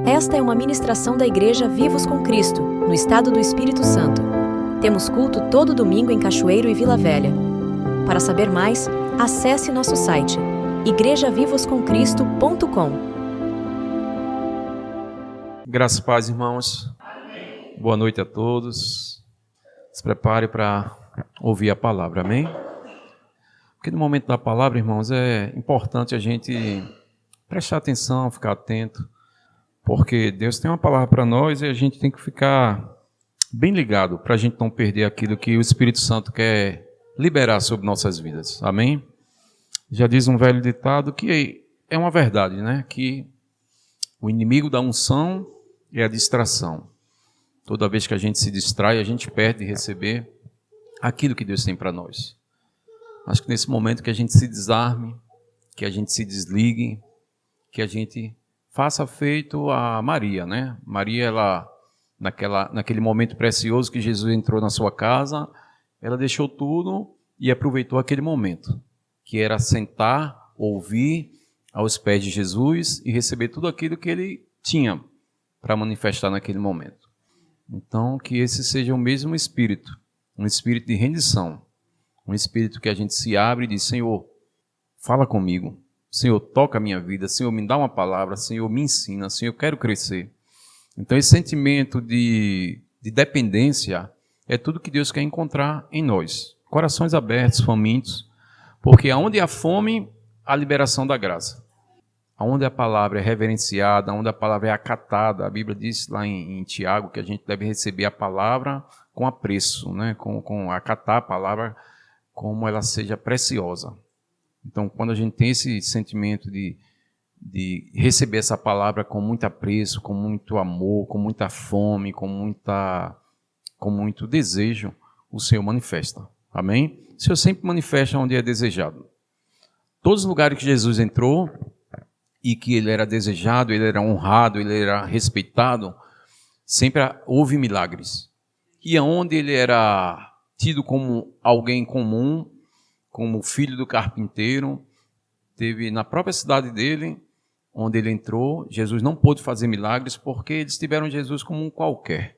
Esta é uma ministração da Igreja Vivos com Cristo, no estado do Espírito Santo. Temos culto todo domingo em Cachoeiro e Vila Velha. Para saber mais, acesse nosso site igrejavivoscomcristo.com. Graças e paz, irmãos. Amém. Boa noite a todos. Se prepare para ouvir a palavra, amém? Porque no momento da palavra, irmãos, é importante a gente prestar atenção, ficar atento, porque Deus tem uma palavra para nós e a gente tem que ficar bem ligado para a gente não perder aquilo que o Espírito Santo quer liberar sobre nossas vidas, amém? Já diz um velho ditado que é uma verdade, né? Que o inimigo da unção é a distração. Toda vez que a gente se distrai, a gente perde de receber aquilo que Deus tem para nós. Acho que nesse momento que a gente se desarme, que a gente se desligue, que a gente faça feito a Maria, né? Maria, ela, naquele momento precioso que Jesus entrou na sua casa, ela deixou tudo e aproveitou aquele momento, que era sentar, ouvir aos pés de Jesus e receber tudo aquilo que ele tinha para manifestar naquele momento. Então, que esse seja o mesmo espírito, um espírito de rendição, um espírito que a gente se abre e diz: Senhor, fala comigo, Senhor, toca a minha vida, Senhor, me dá uma palavra, Senhor, me ensina, Senhor, eu quero crescer. Então, esse sentimento de dependência é tudo que Deus quer encontrar em nós. Corações abertos, famintos, porque aonde há fome, há liberação da graça. Onde a palavra é reverenciada, onde a palavra é acatada, a Bíblia diz lá em Tiago que a gente deve receber a palavra com apreço, né? com acatar a palavra como ela seja preciosa. Então, quando a gente tem esse sentimento de receber essa palavra com muito apreço, com muito amor, com muita fome, com muito desejo, o Senhor manifesta. Amém? O Senhor sempre manifesta onde é desejado. Todos os lugares que Jesus entrou e que ele era desejado, ele era honrado, ele era respeitado, sempre houve milagres. E aonde ele era tido como alguém comum, como filho do carpinteiro, teve na própria cidade dele, onde ele entrou, Jesus não pôde fazer milagres porque eles tiveram Jesus como um qualquer.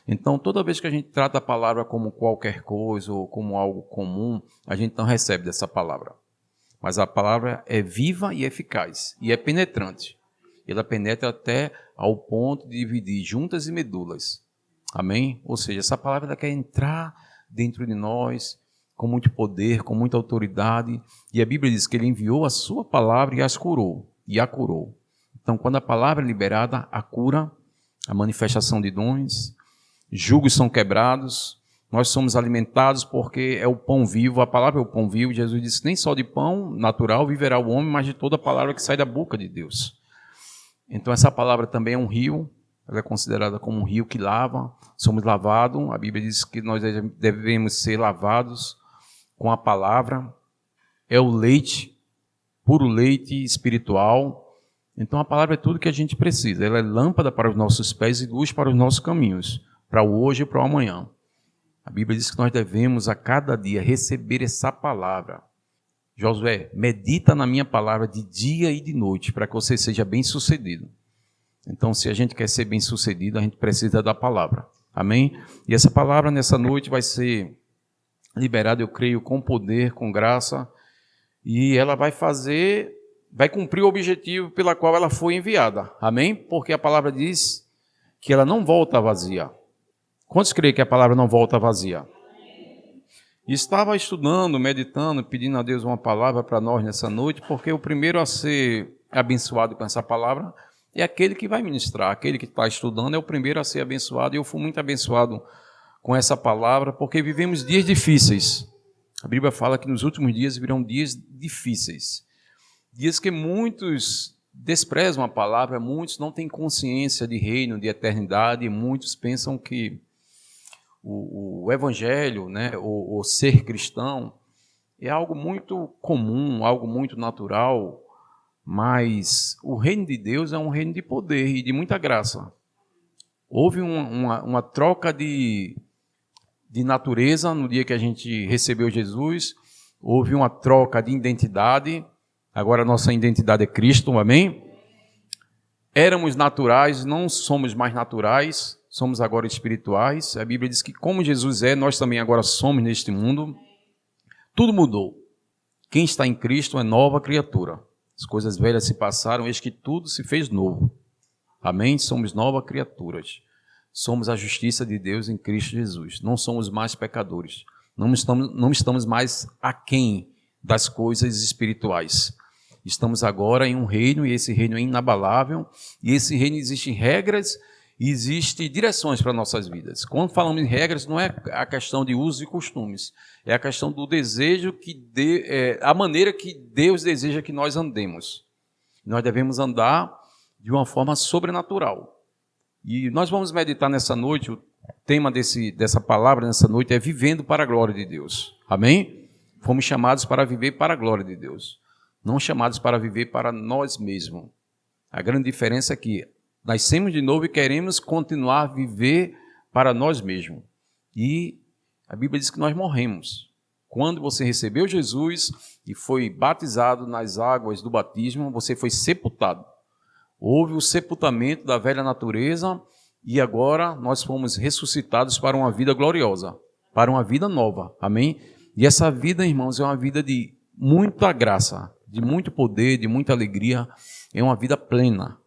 Então, toda vez que a gente trata a palavra como qualquer coisa ou como algo comum, a gente não recebe dessa palavra. Mas a palavra é viva e eficaz, e é penetrante. Ela penetra até ao ponto de dividir juntas e medulas. Amém? Ou seja, essa palavra ela quer entrar dentro de nós com muito poder, com muita autoridade. E a Bíblia diz que ele enviou a sua palavra e as curou, e a curou. Então, quando a palavra é liberada, a cura, a manifestação de dons, julgos são quebrados, nós somos alimentados porque é o pão vivo, a palavra é o pão vivo. Jesus disse: nem só de pão natural viverá o homem, mas de toda a palavra que sai da boca de Deus. Então essa palavra também é um rio, ela é considerada como um rio que lava, somos lavados. A Bíblia diz que nós devemos ser lavados com a palavra, é o leite, puro leite espiritual. Então a palavra é tudo que a gente precisa, ela é lâmpada para os nossos pés e luz para os nossos caminhos, para o hoje e para o amanhã. A Bíblia diz que nós devemos a cada dia receber essa palavra. Josué, medita na minha palavra de dia e de noite, para que você seja bem-sucedido. Então, se a gente quer ser bem-sucedido, a gente precisa da palavra. Amém? E essa palavra nessa noite vai ser liberada, eu creio, com poder, com graça, e ela vai cumprir o objetivo pela qual ela foi enviada. Amém? Porque a palavra diz que ela não volta vazia. Quantos creem que a palavra não volta vazia? Estava estudando, meditando, pedindo a Deus uma palavra para nós nessa noite, porque o primeiro a ser abençoado com essa palavra é aquele que vai ministrar, aquele que está estudando é o primeiro a ser abençoado, e eu fui muito abençoado com essa palavra, porque vivemos dias difíceis. A Bíblia fala que nos últimos dias virão dias difíceis, dias que muitos desprezam a palavra, muitos não têm consciência de reino, de eternidade, e muitos pensam que o evangelho, né, o ser cristão, é algo muito comum, algo muito natural, mas o reino de Deus é um reino de poder e de muita graça. Houve uma troca de natureza no dia que a gente recebeu Jesus, houve uma troca de identidade, agora a nossa identidade é Cristo, amém? éramos naturais, não somos mais naturais, somos agora espirituais. A Bíblia diz que como Jesus é, nós também agora somos neste mundo. Tudo mudou. Quem está em Cristo é nova criatura. As coisas velhas se passaram, eis que tudo se fez novo. Amém? Somos novas criaturas. Somos a justiça de Deus em Cristo Jesus. Não somos mais pecadores. Não estamos mais aquém das coisas espirituais. Estamos agora em um reino, e esse reino é inabalável, e esse reino existem regras e existem direções para nossas vidas. Quando falamos em regras, não é a questão de usos e costumes, é a questão do desejo, a maneira que Deus deseja que nós andemos. Nós devemos andar de uma forma sobrenatural. E nós vamos meditar nessa noite, o tema dessa palavra nessa noite é vivendo para a glória de Deus. Amém? Fomos chamados para viver para a glória de Deus. Não chamados para viver para nós mesmos. A grande diferença é que nascemos de novo e queremos continuar a viver para nós mesmos. E a Bíblia diz que nós morremos. Quando você recebeu Jesus e foi batizado nas águas do batismo, você foi sepultado. Houve o sepultamento da velha natureza e agora nós fomos ressuscitados para uma vida gloriosa, para uma vida nova. Amém? E essa vida, irmãos, é uma vida de muita graça, de muito poder, de muita alegria, é uma vida plena.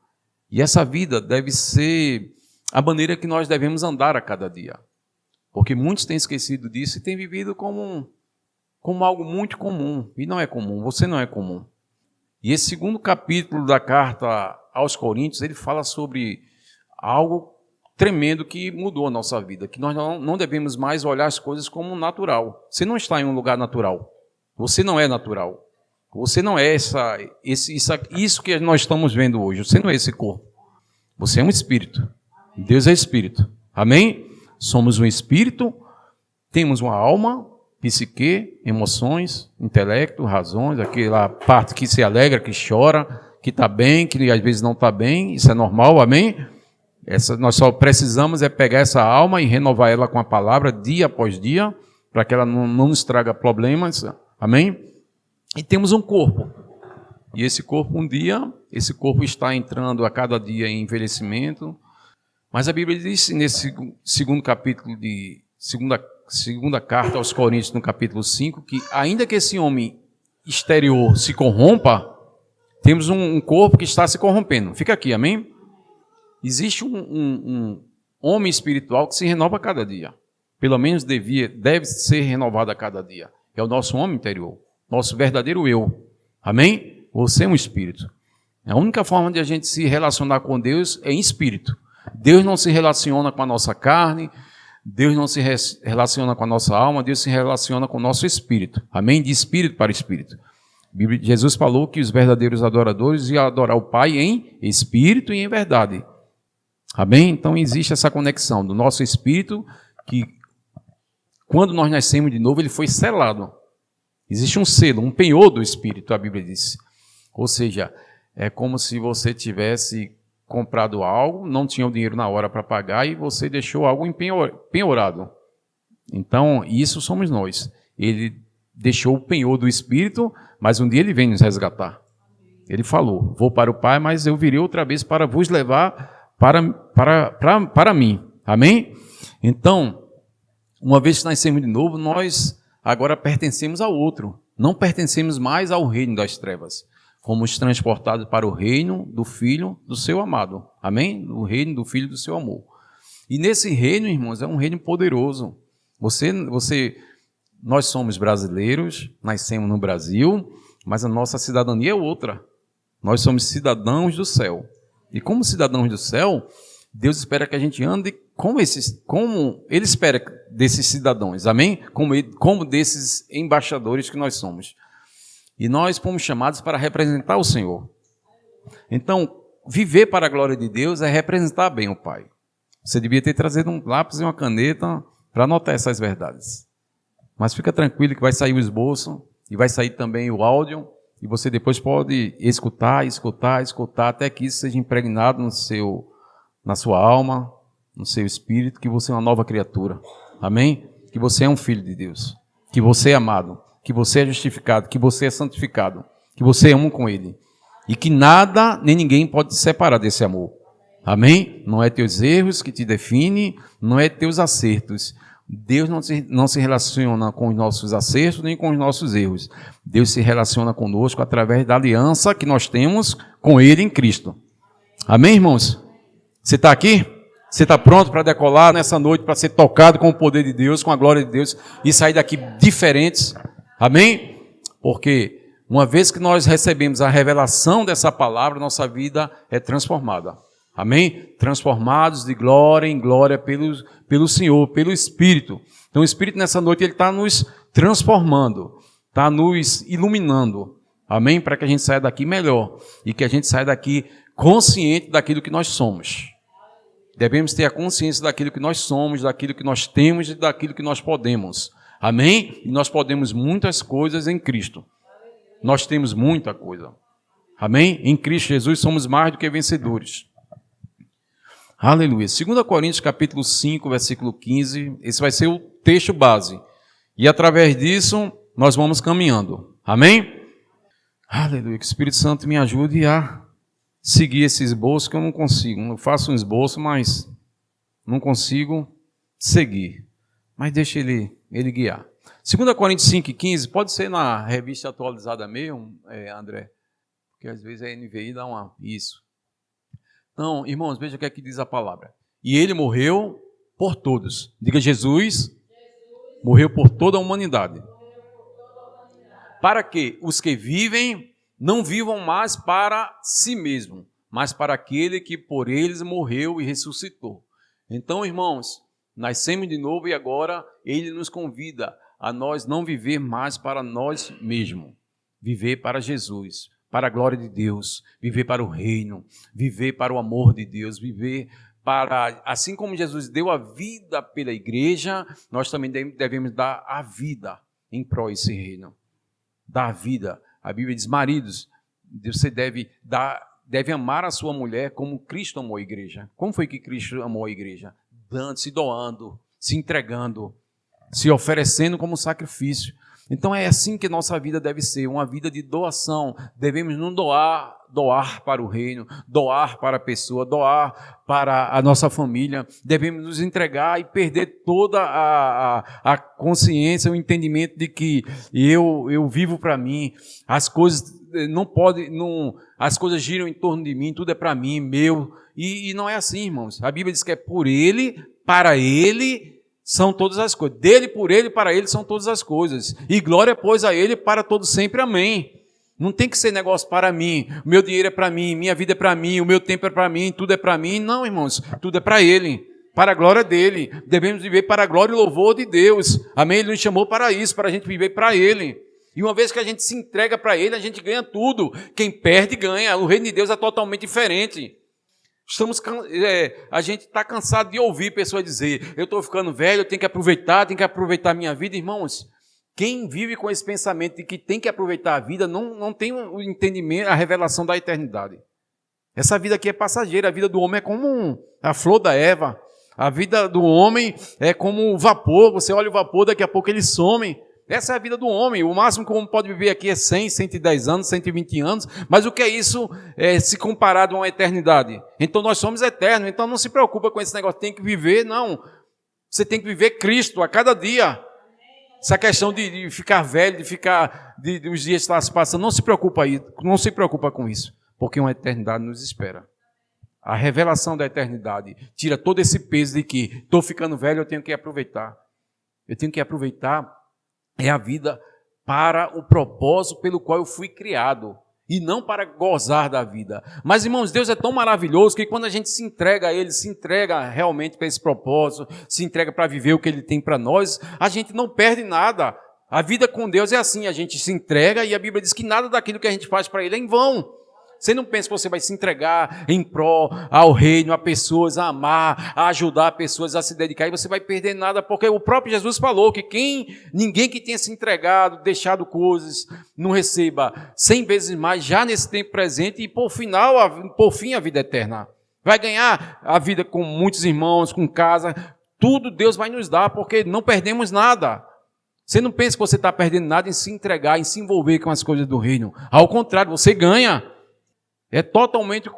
E essa vida deve ser a maneira que nós devemos andar a cada dia. Porque muitos têm esquecido disso e têm vivido como algo muito comum. E não é comum, você não é comum. E esse segundo capítulo da carta aos Coríntios, ele fala sobre algo tremendo que mudou a nossa vida, que nós não devemos mais olhar as coisas como natural. Você não está em um lugar natural. Você não é natural. Você não é isso que nós estamos vendo hoje. Você não é esse corpo. Você é um espírito. Deus é espírito. Amém? Somos um espírito, temos uma alma, psique, emoções, intelecto, razões, aquela parte que se alegra, que chora, que está bem, que às vezes não está bem. Isso é normal, amém? Nós só precisamos pegar essa alma e renovar ela com a palavra dia após dia, para que ela não nos traga problemas. Amém? E temos um corpo. E esse corpo, esse corpo está entrando a cada dia em envelhecimento. Mas a Bíblia diz nesse segundo capítulo de segunda carta aos Coríntios, no capítulo 5, que ainda que esse homem exterior se corrompa, temos um corpo que está se corrompendo. Fica aqui, amém? Existe um homem espiritual que se renova a cada dia. Pelo menos deve ser renovado a cada dia. É o nosso homem interior. Nosso verdadeiro eu. Amém? Você é um espírito. A única forma de a gente se relacionar com Deus é em espírito. Deus não se relaciona com a nossa carne, Deus não se relaciona com a nossa alma, Deus se relaciona com o nosso espírito. Amém? De espírito para espírito. Jesus falou que os verdadeiros adoradores iam adorar o Pai em espírito e em verdade. Amém? Então existe essa conexão do nosso espírito que, quando nós nascemos de novo, ele foi selado. Existe um selo, um penhor do Espírito, a Bíblia diz. Ou seja, é como se você tivesse comprado algo, não tinha o dinheiro na hora para pagar e você deixou algo penhorado. Então, isso somos nós. Ele deixou o penhor do Espírito, mas um dia ele vem nos resgatar. Ele falou, vou para o Pai, mas eu virei outra vez para vos levar para mim. Amém? Então, uma vez que nascemos de novo, nós agora pertencemos ao outro, não pertencemos mais ao reino das trevas. Fomos transportados para o reino do Filho do seu amado. Amém? O reino do Filho do seu amor. E nesse reino, irmãos, é um reino poderoso. Nós somos brasileiros, nascemos no Brasil, mas a nossa cidadania é outra. Nós somos cidadãos do céu. E como cidadãos do céu, Deus espera que a gente ande como Ele espera desses cidadãos, amém? Como desses embaixadores que nós somos. E nós fomos chamados para representar o Senhor. Então, viver para a glória de Deus é representar bem o Pai. Você devia ter trazido um lápis e uma caneta para anotar essas verdades. Mas fica tranquilo que vai sair o esboço e vai sair também o áudio e você depois pode escutar, até que isso seja impregnado na sua alma, no seu espírito, que você é uma nova criatura. Amém? Que você é um filho de Deus. Que você é amado. Que você é justificado. Que você é santificado. Que você é um com Ele. E que nada nem ninguém pode te separar desse amor. Amém? Não é teus erros que te definem, não é teus acertos. Deus não se relaciona com os nossos acertos nem com os nossos erros. Deus se relaciona conosco através da aliança que nós temos com Ele em Cristo. Amém, irmãos? Você está aqui? Você está pronto para decolar nessa noite, para ser tocado com o poder de Deus, com a glória de Deus e sair daqui diferentes? Amém? Porque uma vez que nós recebemos a revelação dessa palavra, nossa vida é transformada. Amém? Transformados de glória em glória pelo Senhor, pelo Espírito. Então o Espírito nessa noite ele está nos transformando, está nos iluminando. Amém? Para que a gente saia daqui melhor e que a gente saia daqui consciente daquilo que nós somos. Devemos ter a consciência daquilo que nós somos, daquilo que nós temos e daquilo que nós podemos. Amém? E nós podemos muitas coisas em Cristo. Nós temos muita coisa. Amém? Em Cristo Jesus somos mais do que vencedores. Aleluia. 2 Coríntios capítulo 5, versículo 15. Esse vai ser o texto base. E através disso, nós vamos caminhando. Amém? Aleluia. Que o Espírito Santo me ajude a seguir esse esboço que eu não consigo. Eu faço um esboço, mas não consigo seguir. Mas deixa ele guiar. 2 Coríntios 5, 15. Pode ser na revista atualizada mesmo, André? Porque às vezes a NVI dá uma... Isso. Então, irmãos, veja o que é que diz a palavra. E ele morreu por todos. Diga, Jesus morreu por toda a humanidade. Para que os que vivem não vivam mais para si mesmos, mas para aquele que por eles morreu e ressuscitou. Então, irmãos, nascemos de novo e agora ele nos convida a nós não viver mais para nós mesmos, viver para Jesus, para a glória de Deus, viver para o reino, viver para o amor de Deus, viver para, assim como Jesus deu a vida pela igreja, nós também devemos dar a vida em prol desse reino. Dar a vida. A Bíblia diz, maridos, você deve amar a sua mulher como Cristo amou a igreja. Como foi que Cristo amou a igreja? Dando, se doando, se entregando, se oferecendo como sacrifício. Então é assim que nossa vida deve ser, uma vida de doação. Devemos não doar para o reino, doar para a pessoa, doar para a nossa família. Devemos nos entregar e perder toda a consciência, o entendimento de que eu vivo para mim. As coisas as coisas giram em torno de mim, tudo é para mim, meu. E não é assim, irmãos. A Bíblia diz que é por Ele, para Ele, são todas as coisas. Dele, por Ele, para Ele são todas as coisas. E glória, pois, a Ele para todos sempre. Amém. Não tem que ser negócio para mim. O meu dinheiro é para mim, minha vida é para mim, o meu tempo é para mim, tudo é para mim. Não, irmãos, tudo é para Ele, para a glória dEle. Devemos viver para a glória e louvor de Deus. Amém? Ele nos chamou para isso, para a gente viver para Ele. E uma vez que a gente se entrega para Ele, a gente ganha tudo. Quem perde, ganha. O reino de Deus é totalmente diferente. A gente está cansado de ouvir pessoas dizer, eu estou ficando velho, eu tenho que aproveitar a minha vida. Irmãos, quem vive com esse pensamento de que tem que aproveitar a vida, não tem o entendimento, a revelação da eternidade. Essa vida aqui é passageira, a vida do homem é como a flor da erva. A vida do homem é como o vapor, você olha o vapor, daqui a pouco ele some. Essa é a vida do homem. O máximo que o homem pode viver aqui é 100, 110 anos, 120 anos. Mas o que é isso se comparado a uma eternidade? Então nós somos eternos. Então não se preocupa com esse negócio. Tem que viver, não. Você tem que viver Cristo a cada dia. Essa questão de ficar velho, de os dias estar se passando, não se preocupa aí. Não se preocupa com isso. Porque uma eternidade nos espera. A revelação da eternidade tira todo esse peso de que estou ficando velho, eu tenho que aproveitar. Eu tenho que aproveitar. É a vida para o propósito pelo qual eu fui criado. E não para gozar da vida. Mas, irmãos, Deus é tão maravilhoso que quando a gente se entrega a Ele, se entrega realmente para esse propósito, se entrega para viver o que Ele tem para nós, a gente não perde nada. A vida com Deus é assim, a gente se entrega e a Bíblia diz que nada daquilo que a gente faz para Ele é em vão. Você não pensa que você vai se entregar em prol ao reino, a pessoas, a amar, a ajudar pessoas, a se dedicar, e você vai perder nada, porque o próprio Jesus falou que ninguém que tenha se entregado, deixado coisas, não receba 100 vezes mais, já nesse tempo presente, e por fim a vida eterna. Vai ganhar a vida com muitos irmãos, com casa, tudo Deus vai nos dar, porque não perdemos nada. Você não pensa que você está perdendo nada em se entregar, em se envolver com as coisas do reino. Ao contrário, você ganha. É totalmente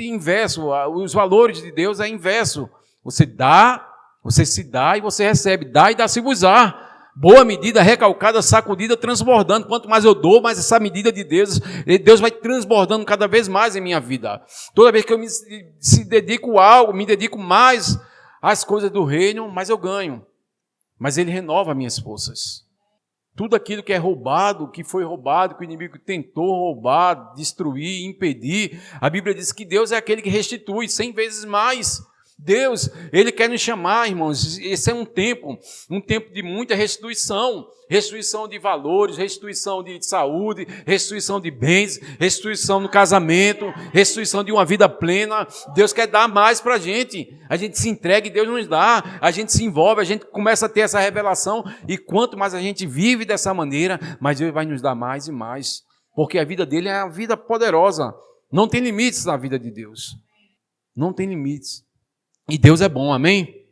inverso. Os valores de Deus é inverso. Você dá, você se dá e você recebe. Dá e dá-se-vos-á. Boa medida, recalcada, sacudida, transbordando. Quanto mais eu dou, mais essa medida de Deus, Deus vai transbordando cada vez mais em minha vida. Toda vez que eu me dedico a algo, me dedico mais às coisas do reino, mais eu ganho. Mas Ele renova minhas forças. Tudo aquilo que é roubado, que foi roubado, que o inimigo tentou roubar, destruir, impedir, a Bíblia diz que Deus é aquele que restitui 100 vezes mais. Deus, Ele quer nos chamar, irmãos. Esse é um tempo de muita restituição de valores, restituição de saúde, restituição de bens, restituição no casamento, restituição de uma vida plena. Deus quer dar mais para a gente se entrega e Deus nos dá, a gente se envolve, a gente começa a ter essa revelação, e quanto mais a gente vive dessa maneira, mais Deus vai nos dar mais e mais, porque a vida dele é uma vida poderosa, não tem limites na vida de Deus, não tem limites. E Deus é bom, amém?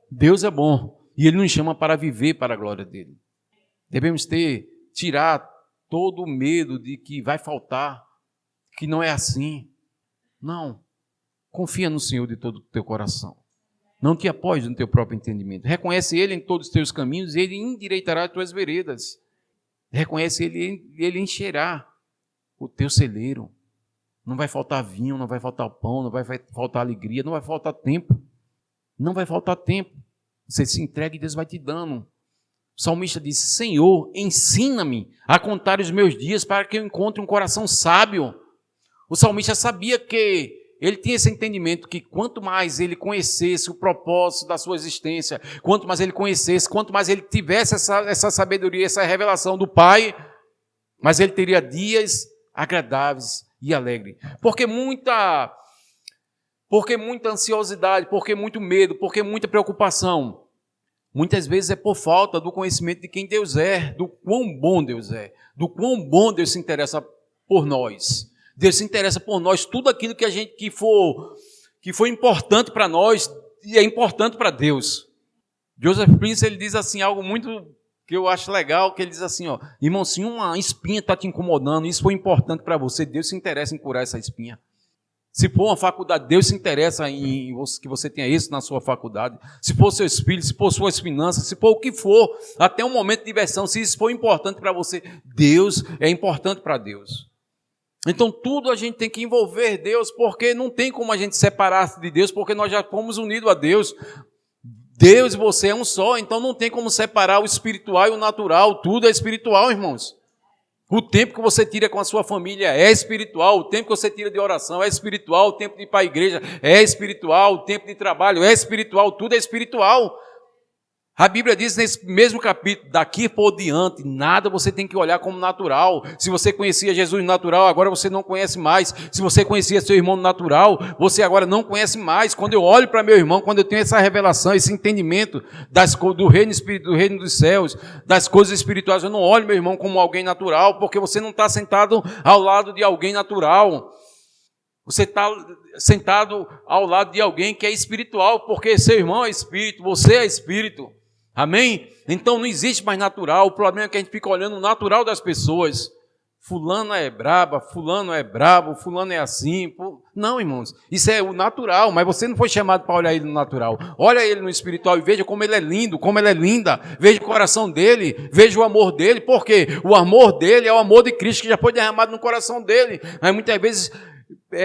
Deus é bom. E Ele nos chama para viver para a glória dEle. Devemos tirar todo o medo de que vai faltar, que não é assim. Não. Confia no Senhor de todo o teu coração. Não te apoies no teu próprio entendimento. Reconhece Ele em todos os teus caminhos e Ele endireitará as tuas veredas. Reconhece Ele e Ele encherá o teu celeiro. Não vai faltar vinho, não vai faltar pão, não vai faltar alegria, não vai faltar tempo. Não vai faltar tempo. Você se entrega e Deus vai te dando. O salmista diz: Senhor, ensina-me a contar os meus dias para que eu encontre um coração sábio. O salmista sabia que ele tinha esse entendimento que quanto mais ele conhecesse o propósito da sua existência, quanto mais ele conhecesse, quanto mais ele tivesse essa sabedoria, essa revelação do Pai, mais ele teria dias agradáveis e alegre. Porque muita ansiosidade, porque muito medo, porque muita preocupação, muitas vezes é por falta do conhecimento de quem Deus é, do quão bom Deus é, do quão bom Deus se interessa por nós. Deus se interessa por nós, tudo aquilo que for importante para nós e é importante para Deus. Joseph Prince, ele diz assim algo muito que eu acho legal, que ele diz assim, irmão, se uma espinha está te incomodando, isso foi importante para você, Deus se interessa em curar essa espinha. Se for uma faculdade, Deus se interessa em que você tenha isso na sua faculdade. Se for seus filhos, se for suas finanças, se for o que for, até um momento de diversão, se isso for importante para você, Deus é importante para Deus. Então tudo a gente tem que envolver Deus, porque não tem como a gente separar-se de Deus, porque nós já fomos unidos a Deus. Deus e você é um só, então não tem como separar o espiritual e o natural, tudo é espiritual, irmãos. O tempo que você tira com a sua família é espiritual, o tempo que você tira de oração é espiritual, o tempo de ir para a igreja é espiritual, o tempo de trabalho é espiritual, tudo é espiritual. A Bíblia diz nesse mesmo capítulo, daqui por diante, nada você tem que olhar como natural. Se você conhecia Jesus natural, agora você não conhece mais. Se você conhecia seu irmão natural, você agora não conhece mais. Quando eu olho para meu irmão, quando eu tenho essa revelação, esse entendimento do reino espiritual, do reino dos céus, das coisas espirituais, eu não olho meu irmão como alguém natural, porque você não está sentado ao lado de alguém natural. Você está sentado ao lado de alguém que é espiritual, porque seu irmão é espírito, você é espírito. Amém? Então não existe mais natural. O problema é que a gente fica olhando o natural das pessoas. Fulano é braba, fulano é brabo, fulano é assim. Não, irmãos, isso é o natural, mas você não foi chamado para olhar ele no natural. Olha ele no espiritual e veja como ele é lindo, como ele é linda. Veja o coração dele, veja o amor dele. Por quê? O amor dele é o amor de Cristo que já foi derramado no coração dele. Mas muitas vezes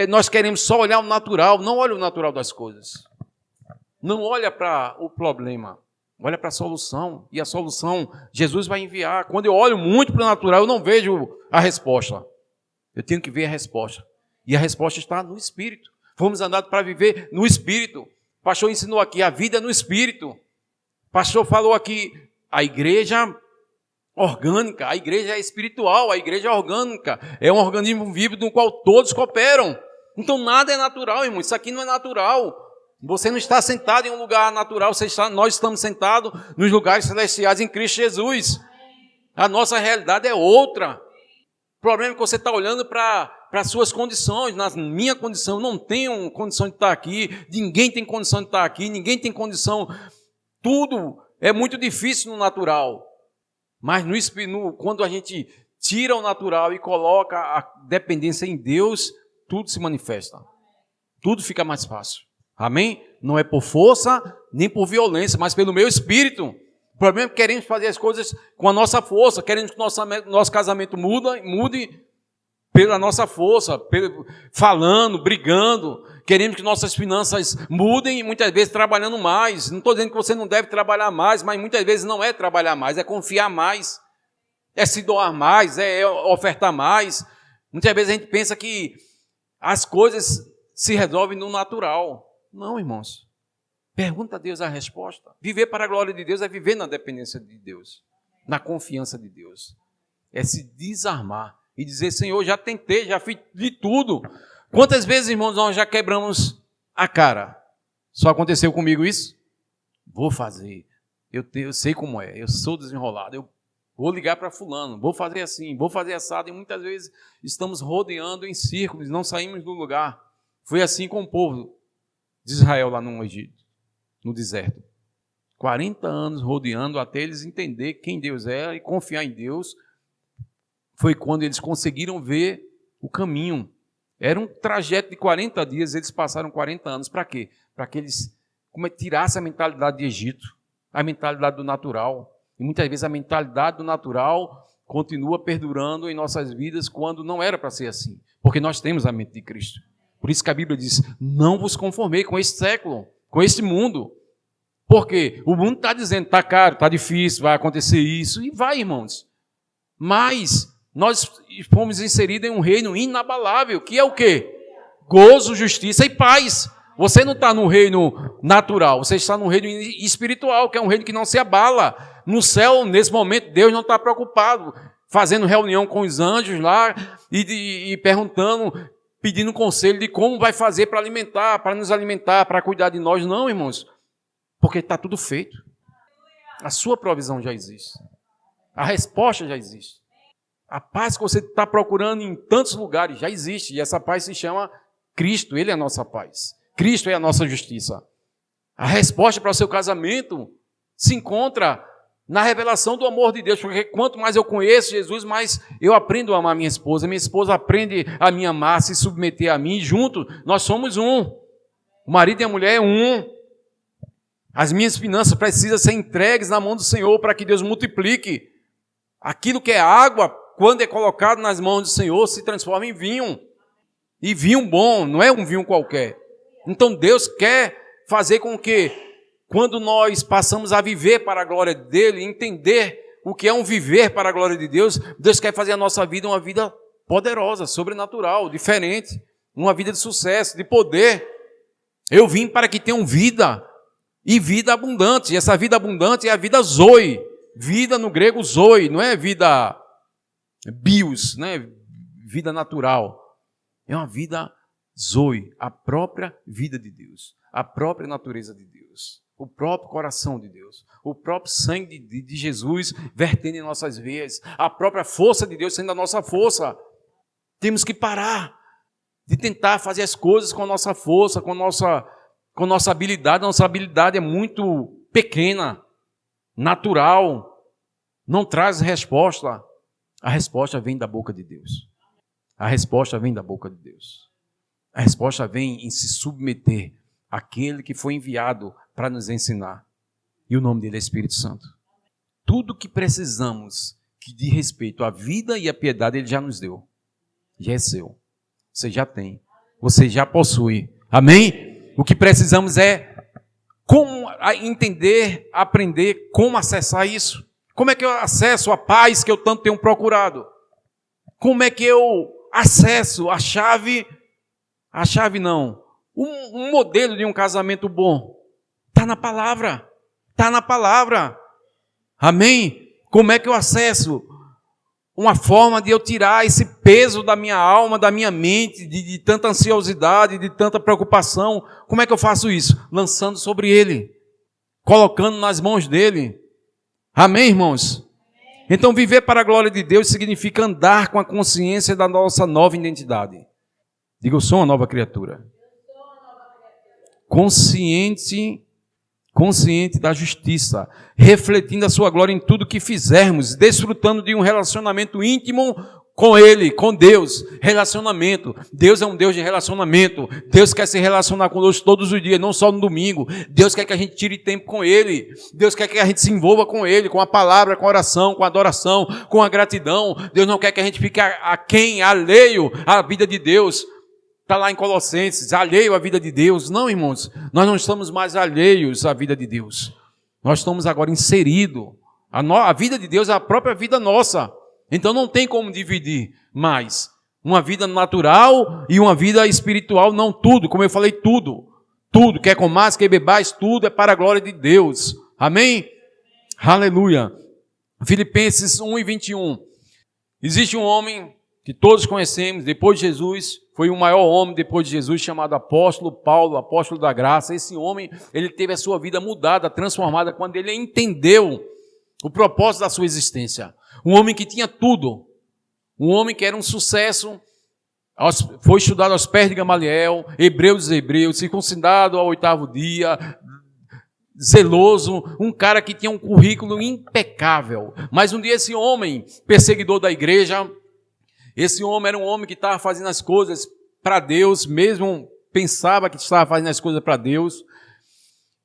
nós queremos só olhar o natural, não olha o natural das coisas. Não olha para o problema. Olha para a solução, e a solução Jesus vai enviar. Quando eu olho muito para o natural, eu não vejo a resposta. Eu tenho que ver a resposta. E a resposta está no Espírito. Fomos andados para viver no Espírito. O pastor ensinou aqui, a vida é no Espírito. O pastor falou aqui, a igreja orgânica, a igreja é espiritual, a igreja é orgânica. É um organismo vivo no qual todos cooperam. Então nada é natural, irmão. Isso aqui não é natural. Você não está sentado em um lugar natural, nós estamos sentados nos lugares celestiais em Cristo Jesus. A nossa realidade é outra. O problema é que você está olhando para as suas condições. Na minha condição, eu não tenho condição de estar aqui, ninguém tem condição de estar aqui, ninguém tem condição. Tudo é muito difícil no natural. Mas quando a gente tira o natural e coloca a dependência em Deus, tudo se manifesta. Tudo fica mais fácil. Amém? Não é por força, nem por violência, mas pelo meu espírito. O problema é que queremos fazer as coisas com a nossa força, queremos que nosso casamento mude pela nossa força, falando, brigando. Queremos que nossas finanças mudem e muitas vezes trabalhando mais. Não estou dizendo que você não deve trabalhar mais, mas muitas vezes não é trabalhar mais, é confiar mais, é se doar mais, é ofertar mais. Muitas vezes a gente pensa que as coisas se resolvem no natural. Não, irmãos. Pergunta a Deus a resposta. Viver para a glória de Deus é viver na dependência de Deus, na confiança de Deus. É se desarmar e dizer, Senhor, já tentei, já fiz de tudo. Quantas vezes, irmãos, nós já quebramos a cara? Só aconteceu comigo isso? Vou fazer. Eu sei como é. Eu sou desenrolado. Eu vou ligar para fulano. Vou fazer assim. Vou fazer assado. E muitas vezes estamos rodeando em círculos. Não saímos do lugar. Foi assim com o povo de Israel lá no Egito, no deserto. 40 anos rodeando até eles entender quem Deus era e confiar em Deus. Foi quando eles conseguiram ver o caminho. Era um trajeto de 40 dias, eles passaram 40 anos. Para quê? Para que eles tirassem a mentalidade de Egito, a mentalidade do natural. E muitas vezes a mentalidade do natural continua perdurando em nossas vidas quando não era para ser assim. Porque nós temos a mente de Cristo. Por isso que a Bíblia diz, não vos conformei com este século, com este mundo. Porque o mundo está dizendo, está caro, está difícil, vai acontecer isso. E vai, irmãos. Mas nós fomos inseridos em um reino inabalável, que é o quê? Gozo, justiça e paz. Você não está no reino natural, você está no reino espiritual, que é um reino que não se abala. No céu, nesse momento, Deus não está preocupado, fazendo reunião com os anjos lá e perguntando, pedindo conselho de como vai fazer para alimentar, para nos alimentar, para cuidar de nós. Não, irmãos, porque está tudo feito. A sua provisão já existe. A resposta já existe. A paz que você está procurando em tantos lugares já existe. E essa paz se chama Cristo. Ele é a nossa paz. Cristo é a nossa justiça. A resposta para o seu casamento se encontra na revelação do amor de Deus. Porque quanto mais eu conheço Jesus, mais eu aprendo a amar minha esposa. Minha esposa aprende a me amar, se submeter a mim. Junto, nós somos um. O marido e a mulher é um. As minhas finanças precisam ser entregues na mão do Senhor para que Deus multiplique. Aquilo que é água, quando é colocado nas mãos do Senhor, se transforma em vinho. E vinho bom, não é um vinho qualquer. Então Deus quer fazer com que, quando nós passamos a viver para a glória dEle, entender o que é um viver para a glória de Deus, Deus quer fazer a nossa vida uma vida poderosa, sobrenatural, diferente, uma vida de sucesso, de poder. Eu vim para que tenham vida, e vida abundante. E essa vida abundante é a vida zoe. Vida no grego zoe, não é vida bios, né? Vida natural. É uma vida zoe, a própria vida de Deus, a própria natureza de Deus, o próprio coração de Deus, o próprio sangue de Jesus vertendo em nossas veias, a própria força de Deus sendo a nossa força. Temos que parar de tentar fazer as coisas com a nossa força, com nossa habilidade. Nossa habilidade é muito pequena, natural, não traz resposta. A resposta vem da boca de Deus. A resposta vem da boca de Deus. A resposta vem em se submeter àquele que foi enviado para nos ensinar. E o nome dele é Espírito Santo. Tudo que precisamos que diz respeito à vida e à piedade, ele já nos deu. Já é seu. Você já tem. Você já possui. Amém? O que precisamos é como entender, aprender como acessar isso. Como é que eu acesso a paz que eu tanto tenho procurado? Como é que eu acesso a chave não, um modelo de um casamento bom? Está na palavra. Está na palavra. Amém? Como é que eu acesso uma forma de eu tirar esse peso da minha alma, da minha mente, de tanta ansiosidade, de tanta preocupação? Como é que eu faço isso? Lançando sobre ele, colocando nas mãos dele. Amém, irmãos? Então, viver para a glória de Deus significa andar com a consciência da nossa nova identidade. Diga, eu sou uma nova criatura. Consciente da justiça, refletindo a sua glória em tudo que fizermos, desfrutando de um relacionamento íntimo com Ele, com Deus, relacionamento. Deus é um Deus de relacionamento. Deus quer se relacionar conosco todos os dias, não só no domingo. Deus quer que a gente tire tempo com Ele. Deus quer que a gente se envolva com Ele, com a palavra, com a oração, com a adoração, com a gratidão. Deus não quer que a gente fique alheio à vida de Deus. Está lá em Colossenses, alheio à vida de Deus. Não, irmãos, nós não estamos mais alheios à vida de Deus. Nós estamos agora inseridos. A vida de Deus é a própria vida nossa. Então não tem como dividir mais uma vida natural e uma vida espiritual, não tudo, como eu falei, tudo, quer comais, quer bebais, tudo é para a glória de Deus, amém? Aleluia. Filipenses 1:21, existe um homem que todos conhecemos, depois de Jesus, foi o maior homem depois de Jesus, chamado apóstolo Paulo, apóstolo da graça. Esse homem, ele teve a sua vida mudada, transformada, quando ele entendeu o propósito da sua existência. Um homem que tinha tudo, um homem que era um sucesso, foi estudado aos pés de Gamaliel, hebreu dos hebreus, circuncidado ao 8º dia, zeloso, um cara que tinha um currículo impecável. Mas um dia esse homem, perseguidor da igreja, esse homem era um homem que estava fazendo as coisas para Deus, mesmo pensava que estava fazendo as coisas para Deus,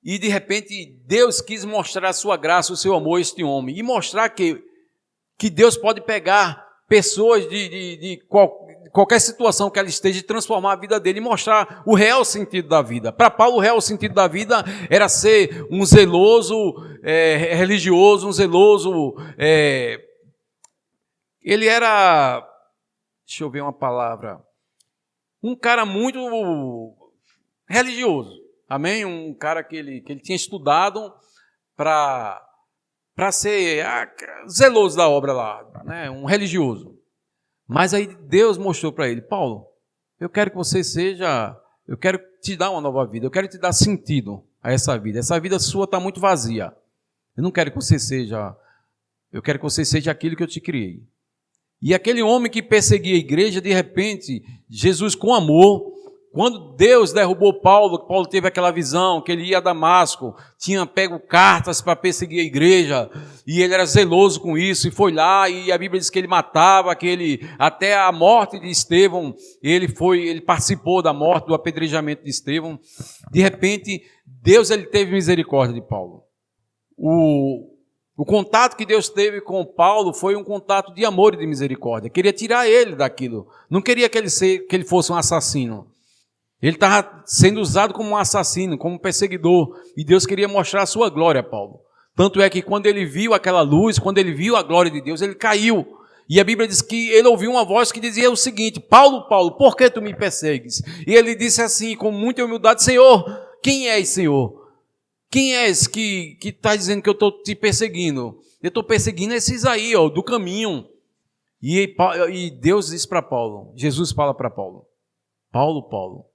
e de repente Deus quis mostrar a sua graça, o seu amor a este homem, e mostrar que Deus pode pegar pessoas de qualquer situação que ela esteja e transformar a vida dele e mostrar o real sentido da vida. Para Paulo, o real sentido da vida era ser um zeloso religioso, um zeloso... ele era... Deixa eu ver uma palavra. Um cara muito religioso. Amém? Um cara que ele tinha estudado para ser zeloso da obra lá, né? Um religioso. Mas aí Deus mostrou para ele: Paulo, eu quero que você seja, eu quero te dar uma nova vida, eu quero te dar sentido a essa vida. Essa vida sua está muito vazia. Eu não quero que você seja, eu quero que você seja aquilo que eu te criei. E aquele homem que perseguia a igreja, de repente, Jesus com amor, quando Deus derrubou Paulo teve aquela visão que ele ia a Damasco, tinha pego cartas para perseguir a igreja, e ele era zeloso com isso, e foi lá, e a Bíblia diz que ele matava, até a morte de Estevão, ele participou da morte, do apedrejamento de Estevão. De repente, Deus ele teve misericórdia de Paulo. O contato que Deus teve com Paulo foi um contato de amor e de misericórdia. Queria tirar ele daquilo, não queria que ele fosse um assassino. Ele estava sendo usado como um assassino, como um perseguidor. E Deus queria mostrar a sua glória a Paulo. Tanto é que quando ele viu aquela luz, quando ele viu a glória de Deus, ele caiu. E a Bíblia diz que ele ouviu uma voz que dizia o seguinte: Paulo, Paulo, por que tu me persegues? E ele disse assim, com muita humildade: Senhor, quem és, Senhor? Quem és que está dizendo que eu estou te perseguindo? Eu estou perseguindo esses aí, do caminho. E Deus diz para Paulo, Jesus fala para Paulo: Paulo, Paulo,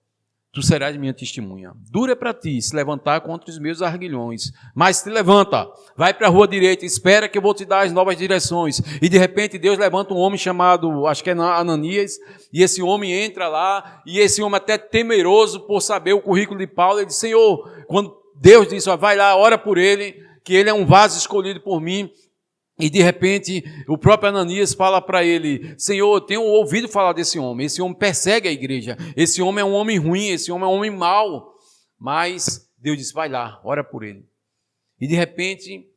tu serás minha testemunha. Dura é para ti se levantar contra os meus arguilhões, mas te levanta, vai para a rua direita, espera que eu vou te dar as novas direções. E de repente Deus levanta um homem chamado, acho que é Ananias, e esse homem entra lá, e esse homem até temeroso por saber o currículo de Paulo, ele diz: Senhor, quando Deus disse: vai lá, ora por ele, que ele é um vaso escolhido por mim. E de repente, o próprio Ananias fala para ele: Senhor, eu tenho ouvido falar desse homem. Esse homem persegue a igreja. Esse homem é um homem ruim, esse homem é um homem mau. Mas Deus disse: vai lá, ora por ele. E de repente,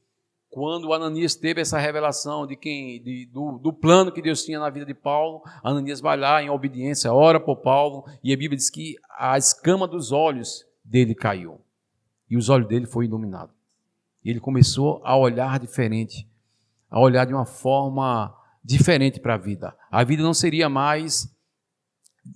quando o Ananias teve essa revelação do plano que Deus tinha na vida de Paulo, Ananias vai lá em obediência, ora por Paulo. E a Bíblia diz que a escama dos olhos dele caiu. E os olhos dele foram iluminados. E ele começou a olhar diferente, a olhar de uma forma diferente para a vida. A vida não seria mais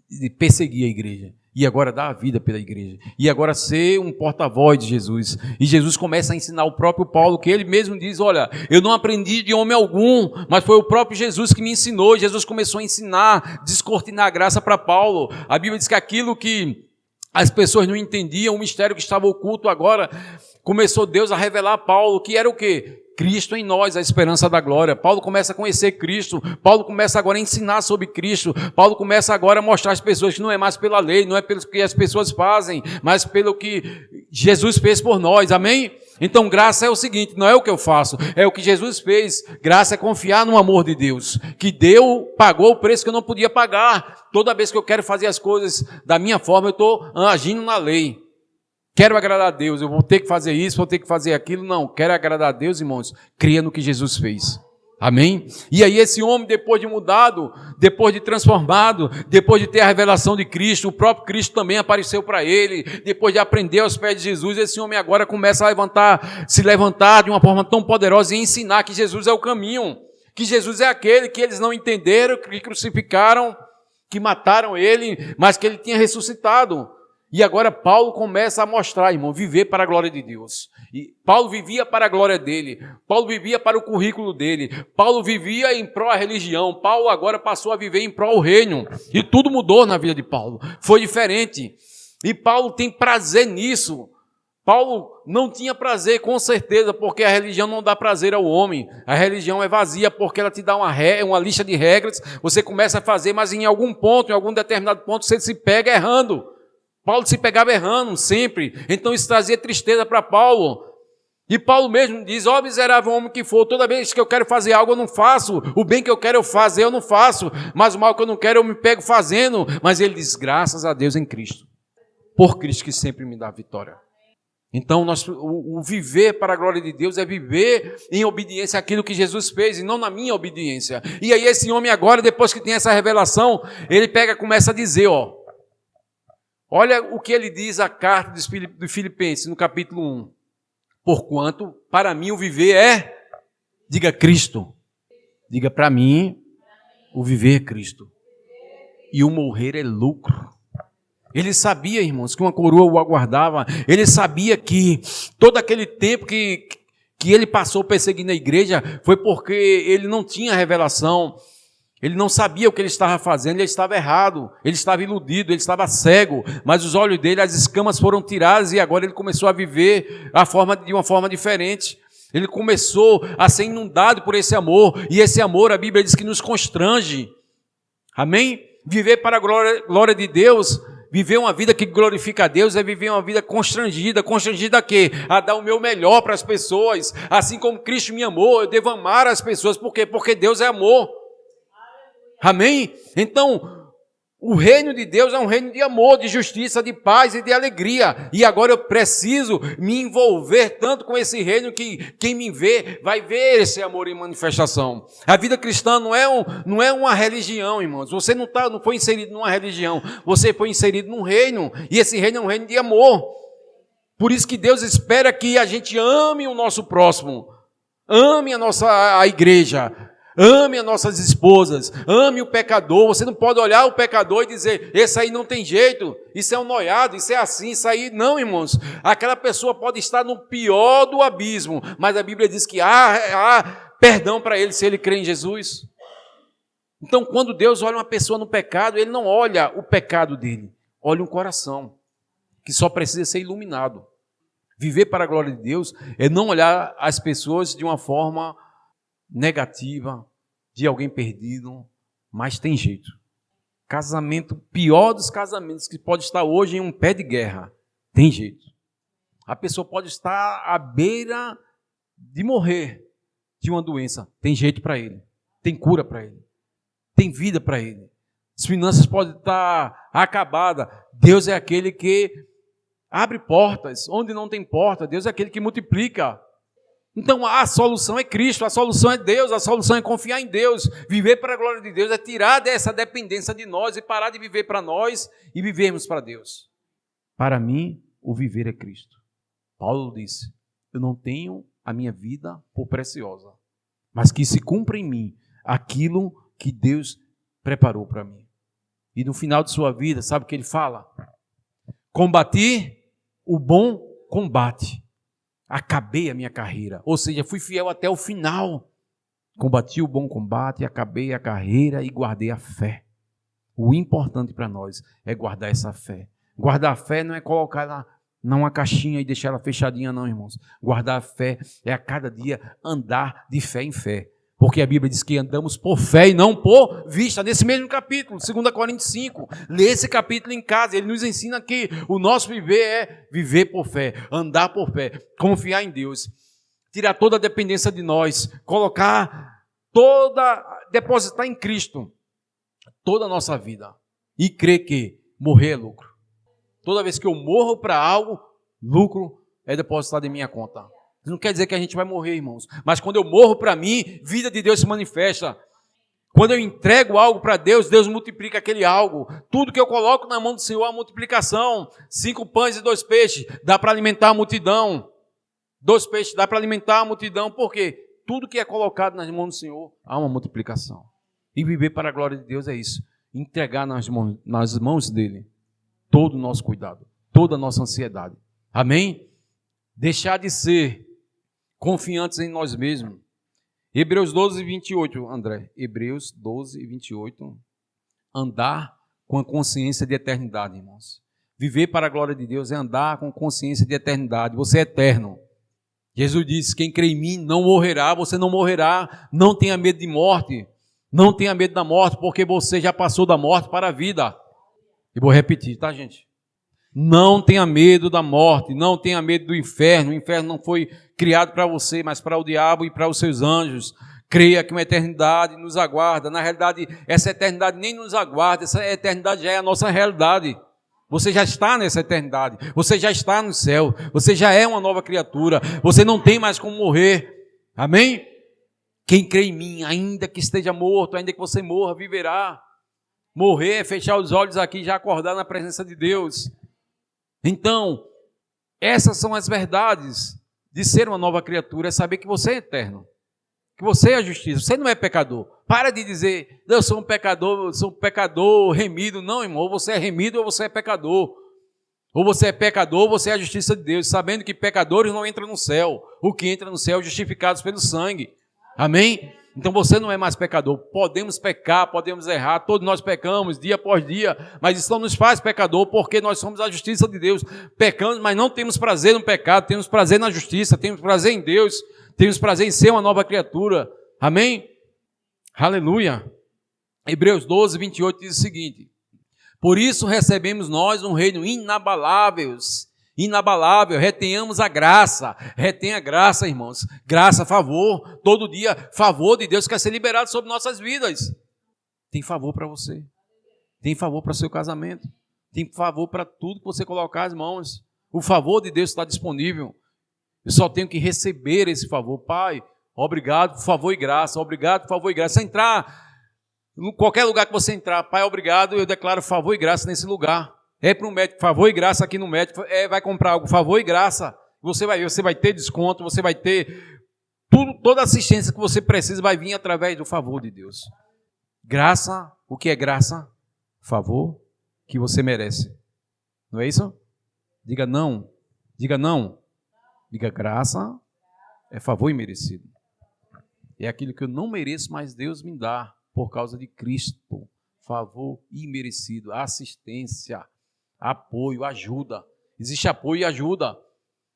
de perseguir a igreja, e agora dar a vida pela igreja, e agora ser um porta-voz de Jesus. E Jesus começa a ensinar o próprio Paulo, que ele mesmo diz: olha, eu não aprendi de homem algum, mas foi o próprio Jesus que me ensinou. Jesus começou a ensinar, descortinar a graça para Paulo. A Bíblia diz que aquilo que as pessoas não entendiam, o mistério que estava oculto, agora começou Deus a revelar a Paulo, que era o quê? Cristo em nós, a esperança da glória. Paulo começa a conhecer Cristo, Paulo começa agora a ensinar sobre Cristo, Paulo começa agora a mostrar às pessoas que não é mais pela lei, não é pelo que as pessoas fazem, mas pelo que Jesus fez por nós, amém? Então graça é o seguinte, não é o que eu faço, é o que Jesus fez. Graça é confiar no amor de Deus, que pagou o preço que eu não podia pagar. Toda vez que eu quero fazer as coisas da minha forma, eu estou agindo na lei. Quero agradar a Deus, eu vou ter que fazer isso, vou ter que fazer aquilo. Não, quero agradar a Deus, irmãos, cria no que Jesus fez. Amém? E aí esse homem, depois de mudado, depois de transformado, depois de ter a revelação de Cristo, o próprio Cristo também apareceu para ele, depois de aprender aos pés de Jesus, esse homem agora começa a se levantar de uma forma tão poderosa e ensinar que Jesus é o caminho, que Jesus é aquele que eles não entenderam, que crucificaram, que mataram ele, mas que ele tinha ressuscitado. E agora Paulo começa a mostrar, irmão, viver para a glória de Deus. E Paulo vivia para a glória dele. Paulo vivia para o currículo dele. Paulo vivia em pró à religião. Paulo agora passou a viver em pró ao reino. E tudo mudou na vida de Paulo. Foi diferente. E Paulo tem prazer nisso. Paulo não tinha prazer, com certeza, porque a religião não dá prazer ao homem. A religião é vazia porque ela te dá uma lista de regras. Você começa a fazer, mas em algum ponto, em algum determinado ponto, você se pega errando. Paulo se pegava errando sempre, então isso trazia tristeza para Paulo. E Paulo mesmo diz, ó miserável homem que for, toda vez que eu quero fazer algo eu não faço, o bem que eu quero eu fazer eu não faço, mas o mal que eu não quero eu me pego fazendo. Mas ele diz, graças a Deus em Cristo, por Cristo que sempre me dá vitória. Então o viver para a glória de Deus é viver em obediência àquilo que Jesus fez e não na minha obediência. E aí esse homem agora, depois que tem essa revelação, ele começa a dizer, olha o que ele diz a carta dos Filipenses, no capítulo 1. Porquanto, para mim, o viver diga Cristo. Diga para mim, o viver é Cristo. E o morrer é lucro. Ele sabia, irmãos, que uma coroa o aguardava. Ele sabia que todo aquele tempo que ele passou perseguindo a igreja foi porque ele não tinha revelação. Ele não sabia o que ele estava fazendo, ele estava errado, ele estava iludido, ele estava cego, mas os olhos dele, as escamas foram tiradas e agora ele começou a viver de uma forma diferente. Ele começou a ser inundado por esse amor, e esse amor, a Bíblia diz que nos constrange. Amém? Viver para a glória de Deus, viver uma vida que glorifica a Deus, é viver uma vida constrangida. Constrangida a quê? A dar o meu melhor para as pessoas. Assim como Cristo me amou, eu devo amar as pessoas. Por quê? Porque Deus é amor. Amém? Então, o reino de Deus é um reino de amor, de justiça, de paz e de alegria. E agora eu preciso me envolver tanto com esse reino que quem me vê vai ver esse amor em manifestação. A vida cristã não é uma religião, irmãos. Você não foi inserido numa religião. Você foi inserido num reino. E esse reino é um reino de amor. Por isso que Deus espera que a gente ame o nosso próximo. Ame a igreja. Ame as nossas esposas, ame o pecador. Você não pode olhar o pecador e dizer, esse aí não tem jeito, isso é um noiado, isso é assim, isso aí. Não, irmãos, aquela pessoa pode estar no pior do abismo, mas a Bíblia diz que há perdão para ele se ele crê em Jesus. Então, quando Deus olha uma pessoa no pecado, ele não olha o pecado dele, olha um coração que só precisa ser iluminado. Viver para a glória de Deus é não olhar as pessoas de uma forma negativa, de alguém perdido, mas tem jeito. Casamento, pior dos casamentos, que pode estar hoje em um pé de guerra, tem jeito. A pessoa pode estar à beira de morrer de uma doença, tem jeito para ele, tem cura para ele, tem vida para ele. As finanças podem estar acabadas, Deus é aquele que abre portas, onde não tem porta, Deus é aquele que multiplica. Então a solução é Cristo, a solução é Deus, a solução é confiar em Deus. Viver para a glória de Deus é tirar dessa dependência de nós e parar de viver para nós e vivermos para Deus. Para mim, o viver é Cristo. Paulo disse, eu não tenho a minha vida por preciosa, mas que se cumpra em mim aquilo que Deus preparou para mim. E no final de sua vida, sabe o que ele fala? Combati o bom combate. Acabei a minha carreira, ou seja, fui fiel até o final. Combati o bom combate, acabei a carreira e guardei a fé. O importante para nós é guardar essa fé. Guardar a fé não é colocar ela numa caixinha e deixar ela fechadinha, não, irmãos. Guardar a fé é a cada dia andar de fé em fé. Porque a Bíblia diz que andamos por fé e não por vista. Nesse mesmo capítulo, 2 Coríntios 5. Lê esse capítulo em casa. Ele nos ensina que o nosso viver é viver por fé, andar por fé, confiar em Deus, tirar toda a dependência de nós, depositar em Cristo toda a nossa vida e crer que morrer é lucro. Toda vez que eu morro para algo, lucro é depositado em minha conta. Isso não quer dizer que a gente vai morrer, irmãos. Mas quando eu morro para mim, vida de Deus se manifesta. Quando eu entrego algo para Deus, Deus multiplica aquele algo. Tudo que eu coloco na mão do Senhor é a multiplicação. 5 pães e 2 peixes, dá para alimentar a multidão. 2 peixes, dá para alimentar a multidão. Por quê? Tudo que é colocado nas mãos do Senhor, há uma multiplicação. E viver para a glória de Deus é isso. Entregar nas mãos dEle todo o nosso cuidado, toda a nossa ansiedade. Amém? Deixar de ser confiantes em nós mesmos. Hebreus 12, 28, André. Hebreus 12, 28. Andar com a consciência de eternidade, irmãos. Viver para a glória de Deus é andar com consciência de eternidade. Você é eterno. Jesus disse, quem crê em mim não morrerá, você não morrerá. Não tenha medo de morte. Não tenha medo da morte, porque você já passou da morte para a vida. E vou repetir, tá, gente? Não tenha medo da morte, não tenha medo do inferno. O inferno não foi criado para você, mas para o diabo e para os seus anjos. Creia que uma eternidade nos aguarda. Na realidade, essa eternidade nem nos aguarda, essa eternidade já é a nossa realidade. Você já está nessa eternidade, você já está no céu, você já é uma nova criatura, você não tem mais como morrer. Amém? Quem crê em mim, ainda que esteja morto, ainda que você morra, viverá. Morrer é fechar os olhos aqui e já acordar na presença de Deus. Então, essas são as verdades de ser uma nova criatura, é saber que você é eterno, que você é a justiça, você não é pecador. Para de dizer, eu sou um pecador remido. Não, irmão, ou você é remido ou você é pecador. Ou você é pecador ou você é a justiça de Deus, sabendo que pecadores não entram no céu. O que entra no céu é justificados pelo sangue. Amém? Então você não é mais pecador. Podemos pecar, podemos errar, todos nós pecamos dia após dia, mas isso não nos faz pecador, porque nós somos a justiça de Deus. Pecamos, mas não temos prazer no pecado, temos prazer na justiça, temos prazer em Deus, temos prazer em ser uma nova criatura. Amém? Aleluia. Hebreus 12, 28 diz o seguinte: por isso recebemos nós um reino inabalável, retenhamos a graça, retenha a graça, irmãos, graça, favor, todo dia, favor de Deus quer ser liberado sobre nossas vidas. Tem favor para você, tem favor para o seu casamento, tem favor para tudo que você colocar as mãos, o favor de Deus está disponível, eu só tenho que receber esse favor. Pai, obrigado por favor e graça, obrigado por favor e graça. Se entrar, em qualquer lugar que você entrar, Pai, obrigado, eu declaro favor e graça nesse lugar. É para um médico, favor e graça aqui no médico, vai comprar algo, favor e graça, você vai ter desconto, você vai ter tudo, toda a assistência que você precisa vai vir através do favor de Deus. Graça, o que é graça? Favor que você merece. Não é isso? Diga não, diga não. Diga graça é favor imerecido. É aquilo que eu não mereço, mas Deus me dá por causa de Cristo. Favor imerecido, assistência, apoio, ajuda. Existe apoio e ajuda.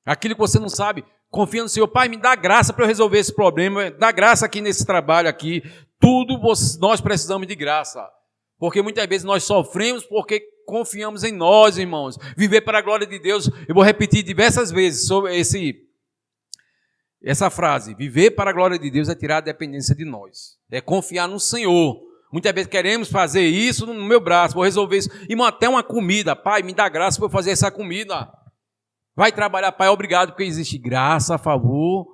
Aquilo que você não sabe, confia no Senhor. Pai, me dá graça para eu resolver esse problema. Dá graça aqui nesse trabalho aqui. Tudo nós precisamos de graça. Porque muitas vezes nós sofremos porque confiamos em nós, irmãos. Viver para a glória de Deus. Eu vou repetir diversas vezes sobre essa frase. Viver para a glória de Deus é tirar a dependência de nós. É confiar no Senhor. Muitas vezes queremos fazer isso no meu braço, vou resolver isso. Irmão, até uma comida, Pai, me dá graça para eu fazer essa comida. Vai trabalhar, Pai, obrigado, porque existe graça, favor